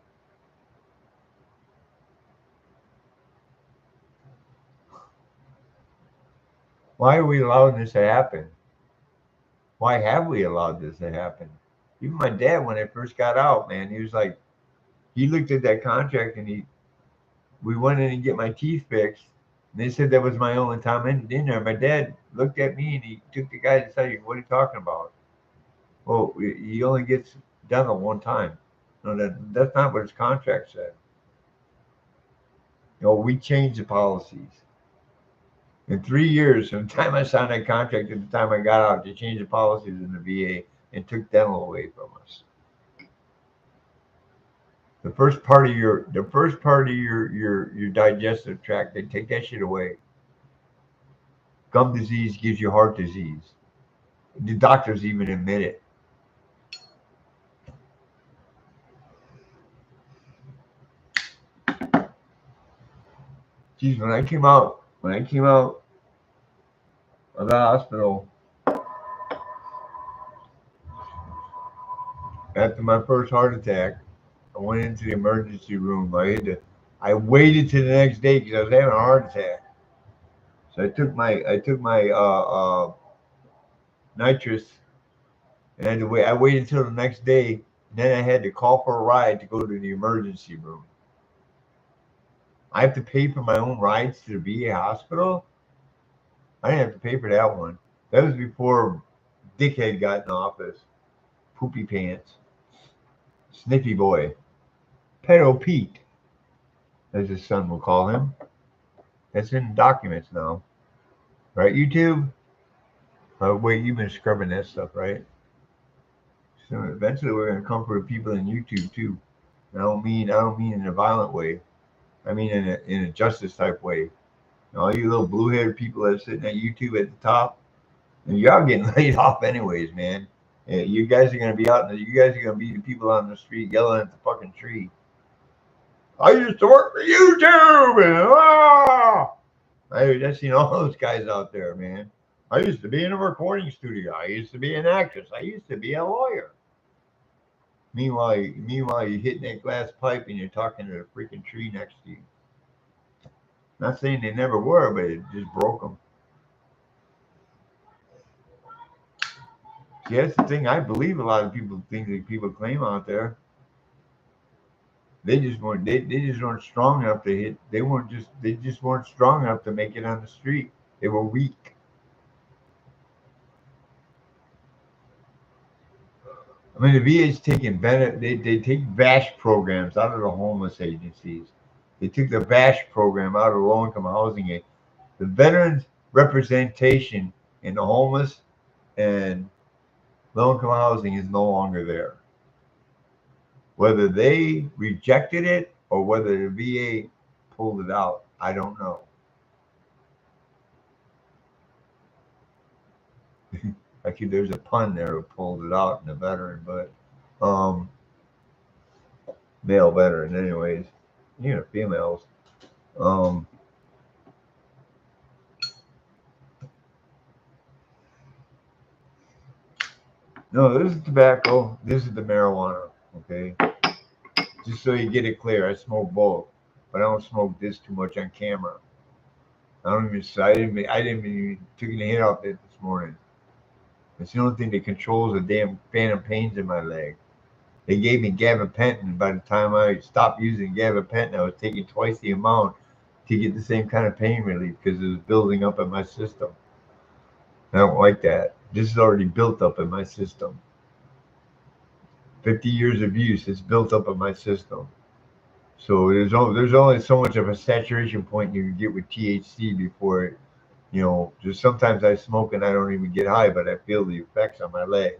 Why are we allowing this to happen? Why have we allowed this to happen? Even my dad, when I first got out, man, he was like, he looked at that contract and we went in and get my teeth fixed. And they said that was my only time in there. My dad looked at me and he took the guy and said, "What are you talking about?" Well, he only gets dental one time. No, that's not what his contract said. We changed the policies. In 3 years, from the time I signed that contract to the time I got out, they changed the policies in the VA and took dental away from us. The first part of your digestive tract, they take that shit away. Gum disease gives you heart disease. The doctors even admit it. Geez, when I came out of the hospital after my first heart attack, I went into the emergency room. I waited till the next day because I was having a heart attack. So I took my nitrous and I had to wait. I waited until the next day. Then I had to call for a ride to go to the emergency room. I have to pay for my own rides to the VA hospital. I didn't have to pay for that one. That was before Dickhead got in office. Poopy pants, sniffy boy, pedo Pete, as his son will call him. That's in documents now, right? YouTube. Wait, you've been scrubbing that stuff, right? So eventually, we're gonna come for the people in YouTube too. I don't mean in a violent way. I mean in a justice type way. All you little blue haired people that are sitting at YouTube at the top, and y'all getting laid off anyways, man. You guys are gonna be out. You guys are gonna be the people on the street yelling at the fucking tree. I used to work for YouTube, and I've seen all those guys out there, man. I used to be in a recording studio. I used to be an actress. I used to be a lawyer. Meanwhile, you're hitting that glass pipe and you're talking to the freaking tree next to you. Not saying they never were, but it just broke them. See, that's the thing. I believe a lot of people think that people claim out there. They just weren't. They just weren't strong enough to hit. They just weren't strong enough to make it on the street. They were weak. I mean, the VA's taking they take VASH programs out of the homeless agencies. They took the VASH program out of the low income housing aid. The veterans representation in the homeless and low income housing is no longer there. Whether they rejected it or whether the VA pulled it out, I don't know. Actually, there's a pun there who pulled it out in the veteran, but um, male veteran, anyways. Females. Um, no, this is tobacco. This is the marijuana. Okay, just so you get it clear, I smoke both, but I don't smoke this too much on camera. I don't even. I didn't even took a hit off it this morning. It's the only thing that controls the damn phantom pains in my leg. They gave me gabapentin. By the time I stopped using gabapentin, I was taking twice the amount to get the same kind of pain relief because it was building up in my system. I don't like that. This is already built up in my system. 50 years of use, it's built up in my system. So there's only so much of a saturation point you can get with THC before it. Just sometimes I smoke and I don't even get high, but I feel the effects on my leg.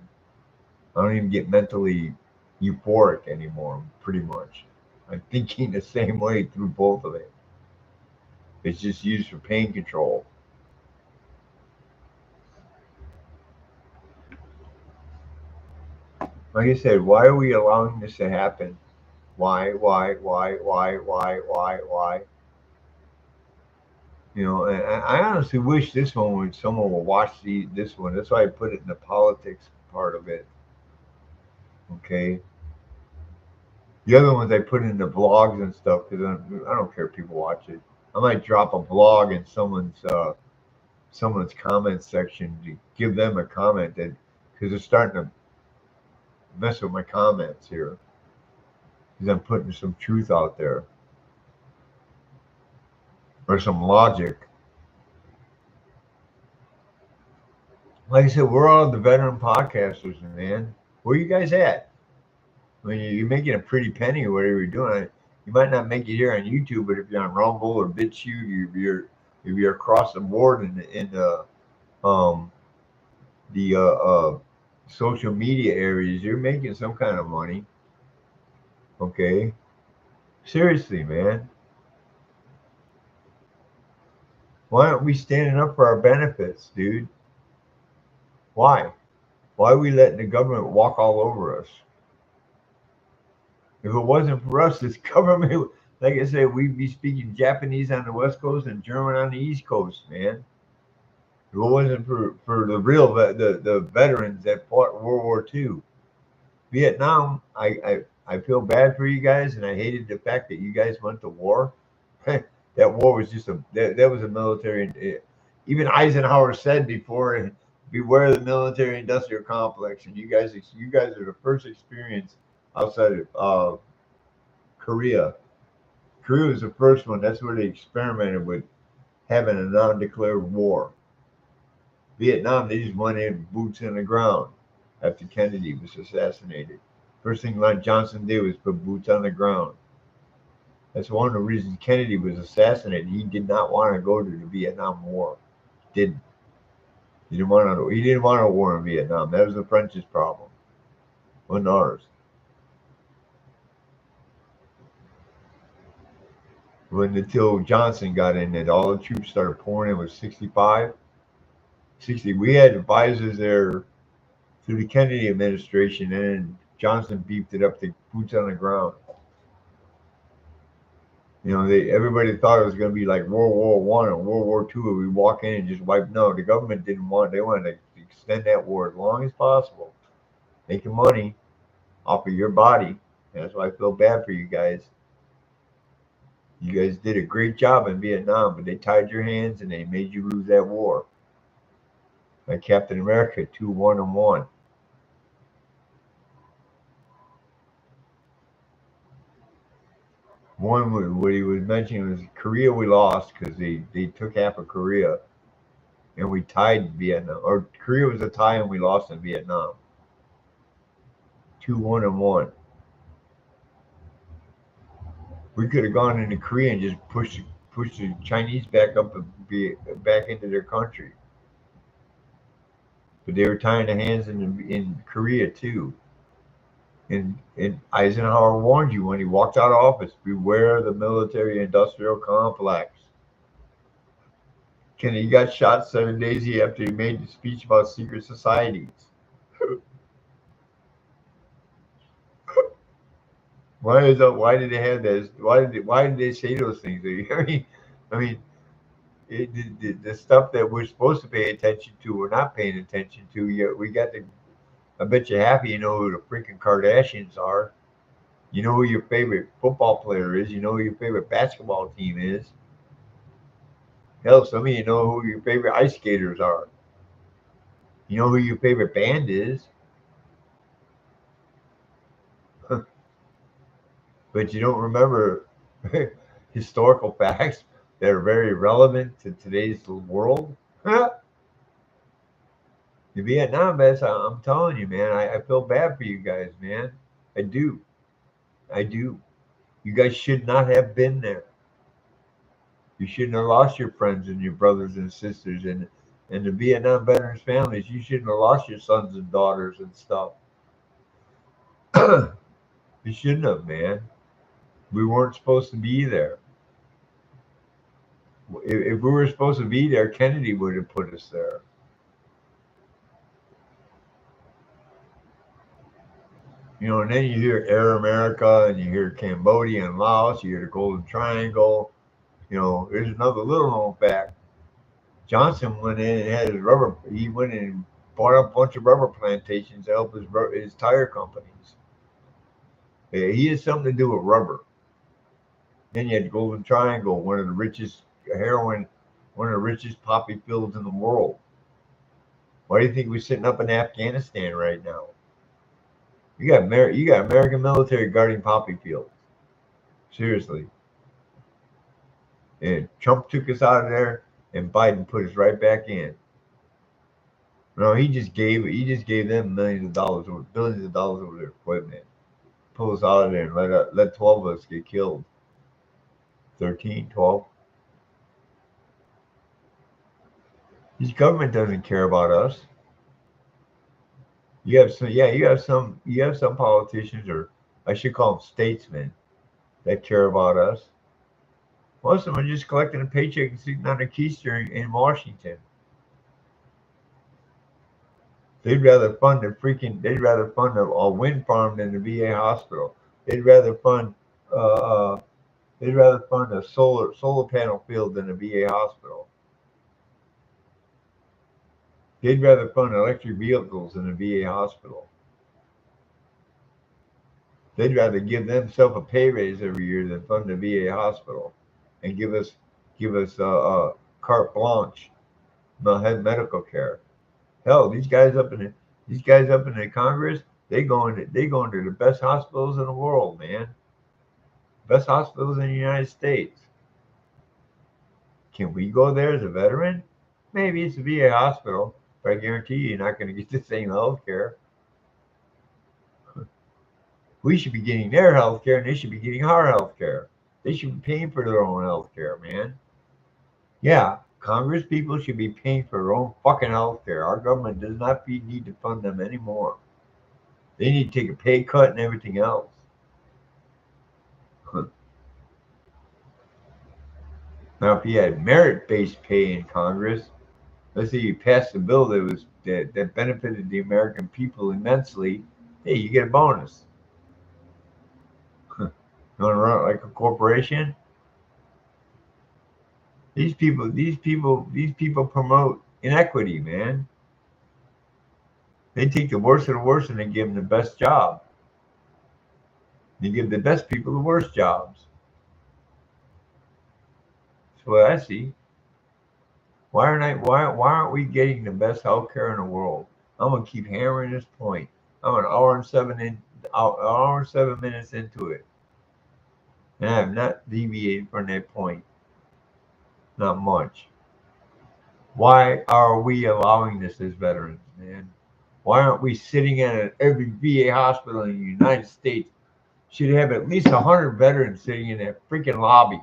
I don't even get mentally. euphoric anymore, pretty much. I'm thinking the same way through both of it. It's just used for pain control. Like I said, why are we allowing this to happen? Why? You know, and I honestly wish this one would someone would watch this one. That's why I put it in the politics part of it. Okay. The other ones I put in the blogs and stuff because I don't care if people watch it. I might drop a blog in someone's comment section to give them a comment that because they're starting to mess with my comments here because I'm putting some truth out there or some logic. Like I said, we're all the veteran podcasters, man. Where you guys at? I mean, you're making a pretty penny or whatever you're doing. You might not make it here on YouTube, but if you're on Rumble or BitChute, if you're across the board um the social media areas, you're making some kind of money. Okay, seriously, man. Why aren't we standing up for our benefits, dude? Why? Why are we letting the government walk all over us? If it wasn't for us, this government, like I said, we'd be speaking Japanese on the West Coast and German on the East Coast, man. If it wasn't for the real the veterans that fought World War II, Vietnam, I feel bad for you guys, and I hated the fact that you guys went to war. That war was just that was a military. Even Eisenhower said before, beware the military industrial complex. And you guys are the first experience outside of Korea. Korea was the first one. That's where they experimented with having a non-declared war. Vietnam, they just went in boots on the ground after Kennedy was assassinated. First thing like Johnson did was put boots on the ground. That's one of the reasons Kennedy was assassinated. He did not want to go to the Vietnam War. Didn't. He didn't want a war in Vietnam. That was the French's problem, wasn't ours. When until Johnson got in and all the troops started pouring in was 65, 60. We had advisors there through the Kennedy administration, and then Johnson beefed it up to boots on the ground. You know, everybody thought it was going to be like World War One or World War Two. We walk in and just wipe. No, the government didn't want. They wanted to extend that war as long as possible, making money off of your body. And that's why I feel bad for you guys. You guys did a great job in Vietnam, but they tied your hands and they made you lose that war. Like Captain America, 2-1-1. One, what he was mentioning was Korea we lost because they took half of Korea and we tied Vietnam. Or Korea was a tie and we lost in Vietnam. 2-1-1. We could have gone into Korea and just pushed the Chinese back up and be back into their country. But they were tying the hands in Korea too. And Eisenhower warned you when he walked out of office: beware the military-industrial complex. Kennedy got shot 7 days after he made the speech about secret societies. Why did they have this? Why did they say those things? I mean, the stuff that we're supposed to pay attention to, we're not paying attention to yet. We got the. I bet you half of you know who the freaking Kardashians are. You know who your favorite football player is. You know who your favorite basketball team is. Hell, some of you know who your favorite ice skaters are. You know who your favorite band is. But you don't remember historical facts that are very relevant to today's world. The Vietnam vets, I'm telling you, man, I feel bad for you guys, man. I do. I do. You guys should not have been there. You shouldn't have lost your friends and your brothers and sisters and the Vietnam veterans families. You shouldn't have lost your sons and daughters and stuff. He shouldn't have, man. We weren't supposed to be there. If we were supposed to be there, Kennedy would have put us there. And then you hear Air America and you hear Cambodia and Laos, you hear the Golden Triangle. There's another little known fact. Johnson went in and had his rubber. He went in and bought a bunch of rubber plantations to help his tire companies. Yeah, he had something to do with rubber. Then you had the Golden Triangle, one of the richest heroin, one of the richest poppy fields in the world. Why do you think we're sitting up in Afghanistan right now? You got American military guarding poppy fields. Seriously. And Trump took us out of there, and Biden put us right back in. No, he just gave them millions of dollars or billions of dollars over their equipment. Pull us out of there and let 12 of us get killed. 13, 12. This government doesn't care about us. You have some politicians, or I should call them statesmen, that care about us. Most of them are just collecting a paycheck and sitting on a keister in Washington. They'd rather fund a wind farm than the VA hospital. They'd rather fund a solar panel field than a VA hospital. They'd rather fund electric vehicles than a VA hospital. They'd rather give themselves a pay raise every year than fund a VA hospital and give us carte blanche medical care. Hell, these guys up in the Congress, they go into the best hospitals in the world, man. Best hospitals in the United States. Can we go there as a veteran? Maybe it's a VA hospital, but I guarantee you're not going to get the same health care. We should be getting their health care, and they should be getting our health care. They should be paying for their own health care, man. Yeah, Congress people should be paying for their own fucking health care. Our government does not need to fund them anymore. They need to take a pay cut and everything else. Now, if you had merit-based pay in Congress, let's say you passed a bill that benefited the American people immensely, hey, you get a bonus. You want to run it like a corporation? These people promote inequity, man. They take the worst of the worst and they give them the best job. They give the best people the worst jobs. That's what I see. Why aren't we getting the best healthcare in the world? I'm gonna keep hammering this point. I'm an hour and 7 minutes into it, and I have not deviated from that point. Not much. Why are we allowing this as veterans, man? Why aren't we sitting at every VA hospital in the United States? Should have at least 100 veterans sitting in that freaking lobby.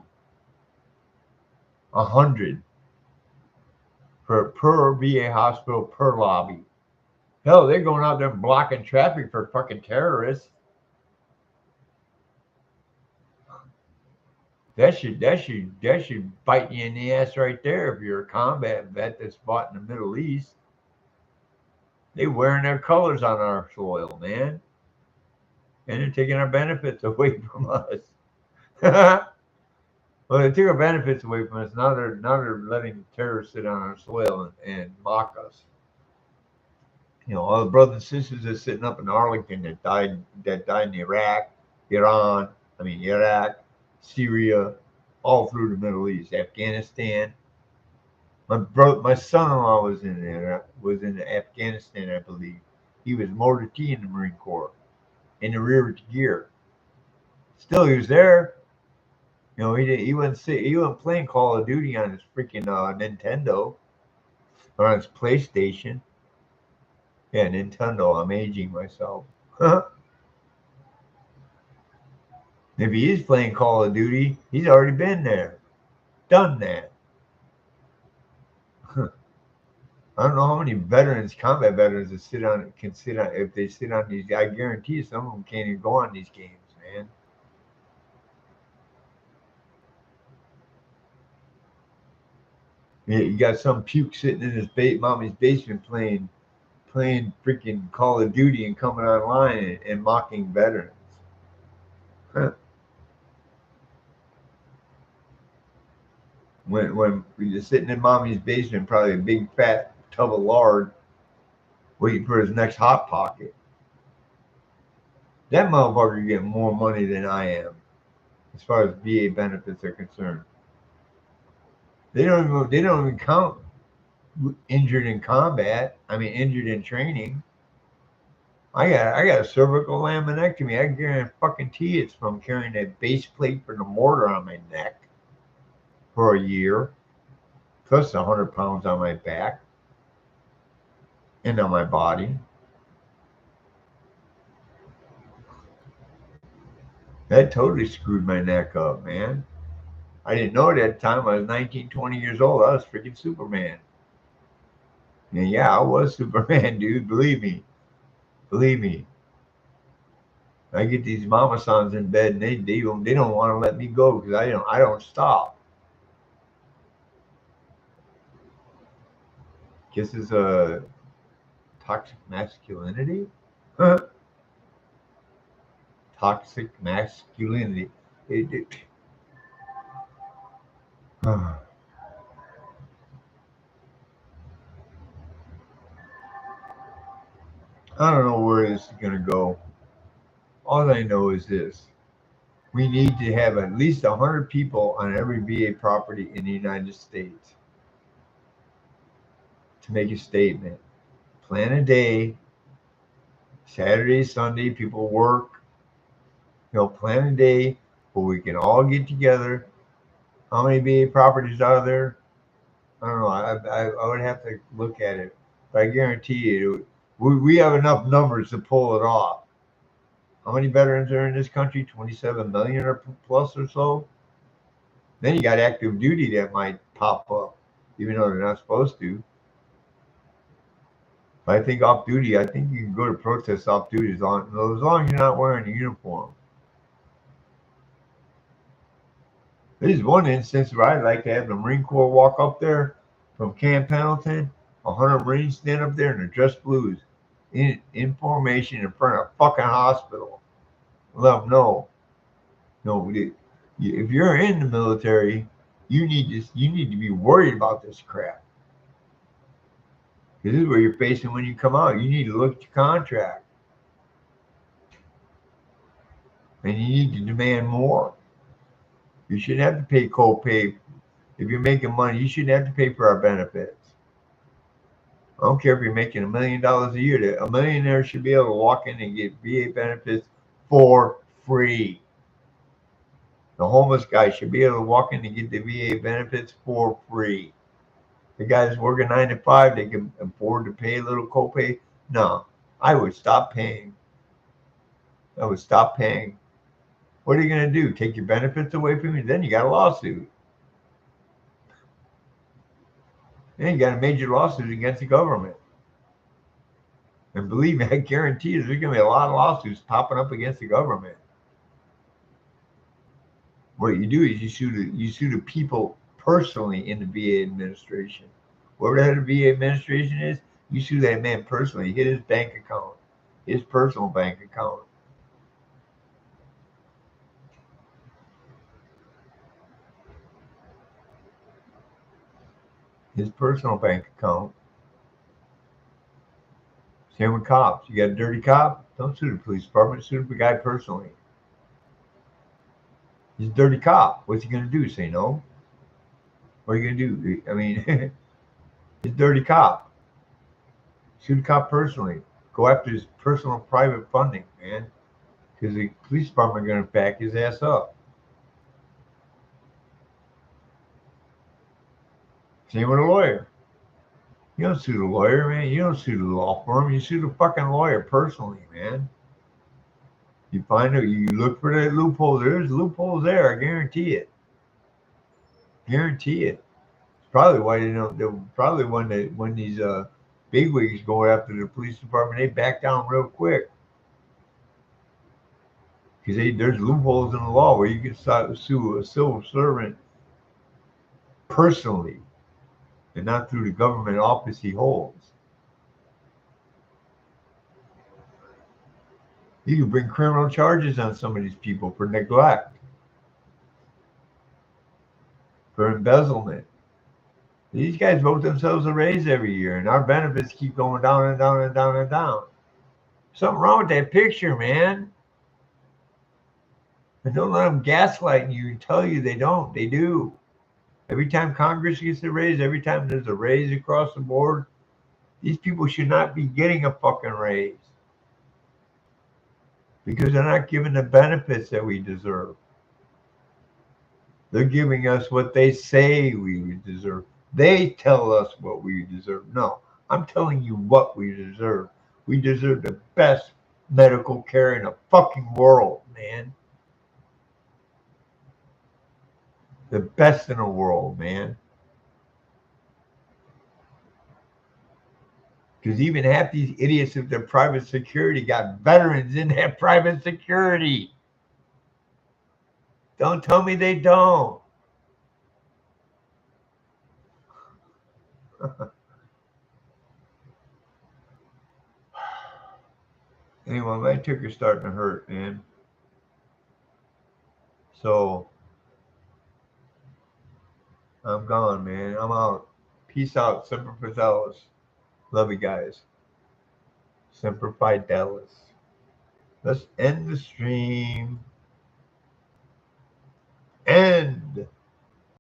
100 per VA hospital per lobby. Hell, they're going out there blocking traffic for fucking terrorists. That should bite you in the ass right there if you're a combat vet that's fought in the Middle East. They're wearing their colors on our soil, man. And they're taking our benefits away from us. Well, they took our benefits away from us. Now they're letting terrorists sit on our soil and mock us. All the brothers and sisters that are sitting up in Arlington that died in Iraq, Syria, all through the Middle East, Afghanistan. My son-in-law was in Afghanistan, I believe. He was Mortar T in the Marine Corps, in the rear gear. Still, he was there. He wasn't playing Call of Duty on his freaking Nintendo or on his PlayStation. Yeah, Nintendo. I'm aging myself. If he is playing Call of Duty, he's already been there, done that. I don't know how many combat veterans can sit on. If they sit on these, I guarantee you some of them can't even go on these games, You got some puke sitting in his mommy's basement playing freaking Call of Duty and coming online and mocking veterans. Huh. When you're sitting in mommy's basement, probably a big fat tub of lard, waiting for his next hot pocket. That motherfucker getting more money than I am, as far as VA benefits are concerned. They don't even count injured in combat. I mean, injured in training. I got a cervical laminectomy. I guarantee it's from carrying that base plate for the mortar on my neck for a year, plus 100 pounds on my back and on my body. That totally screwed my neck up, man. I didn't know it at the time. I was 19, 20 years old. I was freaking Superman. And yeah, I was Superman, dude. Believe me. Believe me. I get these mama sons in bed and they don't want to let me go because I don't stop. Guess it's a toxic masculinity. Toxic masculinity. It, I don't know where this is gonna go. All I know is this: we need to have at least 100 people on every VA property in the United States to make a statement. Plan a day, Saturday, Sunday, people work. Plan a day where we can all get together. How many VA properties are there? I don't know. I would have to look at it, but I guarantee you, we have enough numbers to pull it off. How many veterans are in this country? 27 million or plus or so. Then you got active duty that might pop up, even though they're not supposed to. But I think off duty, I think you can go to protest off duty as long as you're not wearing a uniform. There's one instance where I'd like to have the Marine Corps walk up there from Camp Pendleton, 100 Marines stand up there in their dress blues, in formation in front of a fucking hospital. Let them know, no, if you're in the military, you need to be worried about this crap. This is what you're facing when you come out. You need to look at your contract, and you need to demand more. You shouldn't have to pay co-pay. If you're making money, you shouldn't have to pay for our benefits. I don't care if you're making $1 million a year. A millionaire should be able to walk in and get VA benefits for free. The homeless guy should be able to walk in and get the VA benefits for free. The guy that's working 9 to 5, they can afford to pay a little copay. No, I would stop paying. I would stop paying. What are you going to do? Take your benefits away from you? Then you got a lawsuit. Then you got a major lawsuit against the government. And believe me, I guarantee you there's going to be a lot of lawsuits popping up against the government. What you do is you sue the people personally in the VA administration. Whoever the head of the VA administration is, you sue that man personally. You hit his bank account, his personal bank account. His personal bank account. Same with cops. You got a dirty cop, don't sue the police department, sue the guy personally. He's a dirty cop. What's he gonna do? Say no? What are you gonna do? I mean, he's a dirty cop. Sue the cop personally. Go after his personal private funding, man. Because the police department are gonna back his ass up. Same with a lawyer. You don't sue the lawyer, man. You don't sue the law firm. You sue the fucking lawyer personally, man. You look for that loophole. There's loopholes there. I guarantee it. Guarantee it. It's probably why they don't. They're probably when these bigwigs go after the police department, they back down real quick because there's loopholes in the law where you can sue a civil servant personally. and not through the government office he holds. You can bring criminal charges on some of these people for neglect, for embezzlement. These guys vote themselves a raise every year, and our benefits keep going down and down and down and down. Something wrong with that picture, man. And don't let them gaslight you and tell you they don't. They do. Every time Congress gets a raise, every time there's a raise across the board, these people should not be getting a fucking raise because they're not given the benefits that we deserve. They're giving us what they say we deserve. They tell us what we deserve. No, I'm telling you what we deserve. We deserve the best medical care in the fucking world, man. The best in the world, man. Because even half these idiots with their private security got veterans in that private security. Don't tell me they don't. Anyway, my ticker's starting to hurt, man. So I'm gone, man. I'm out. Peace out. Semper Fidelis. Love you guys. Semper Fidelis. Let's end the stream. End.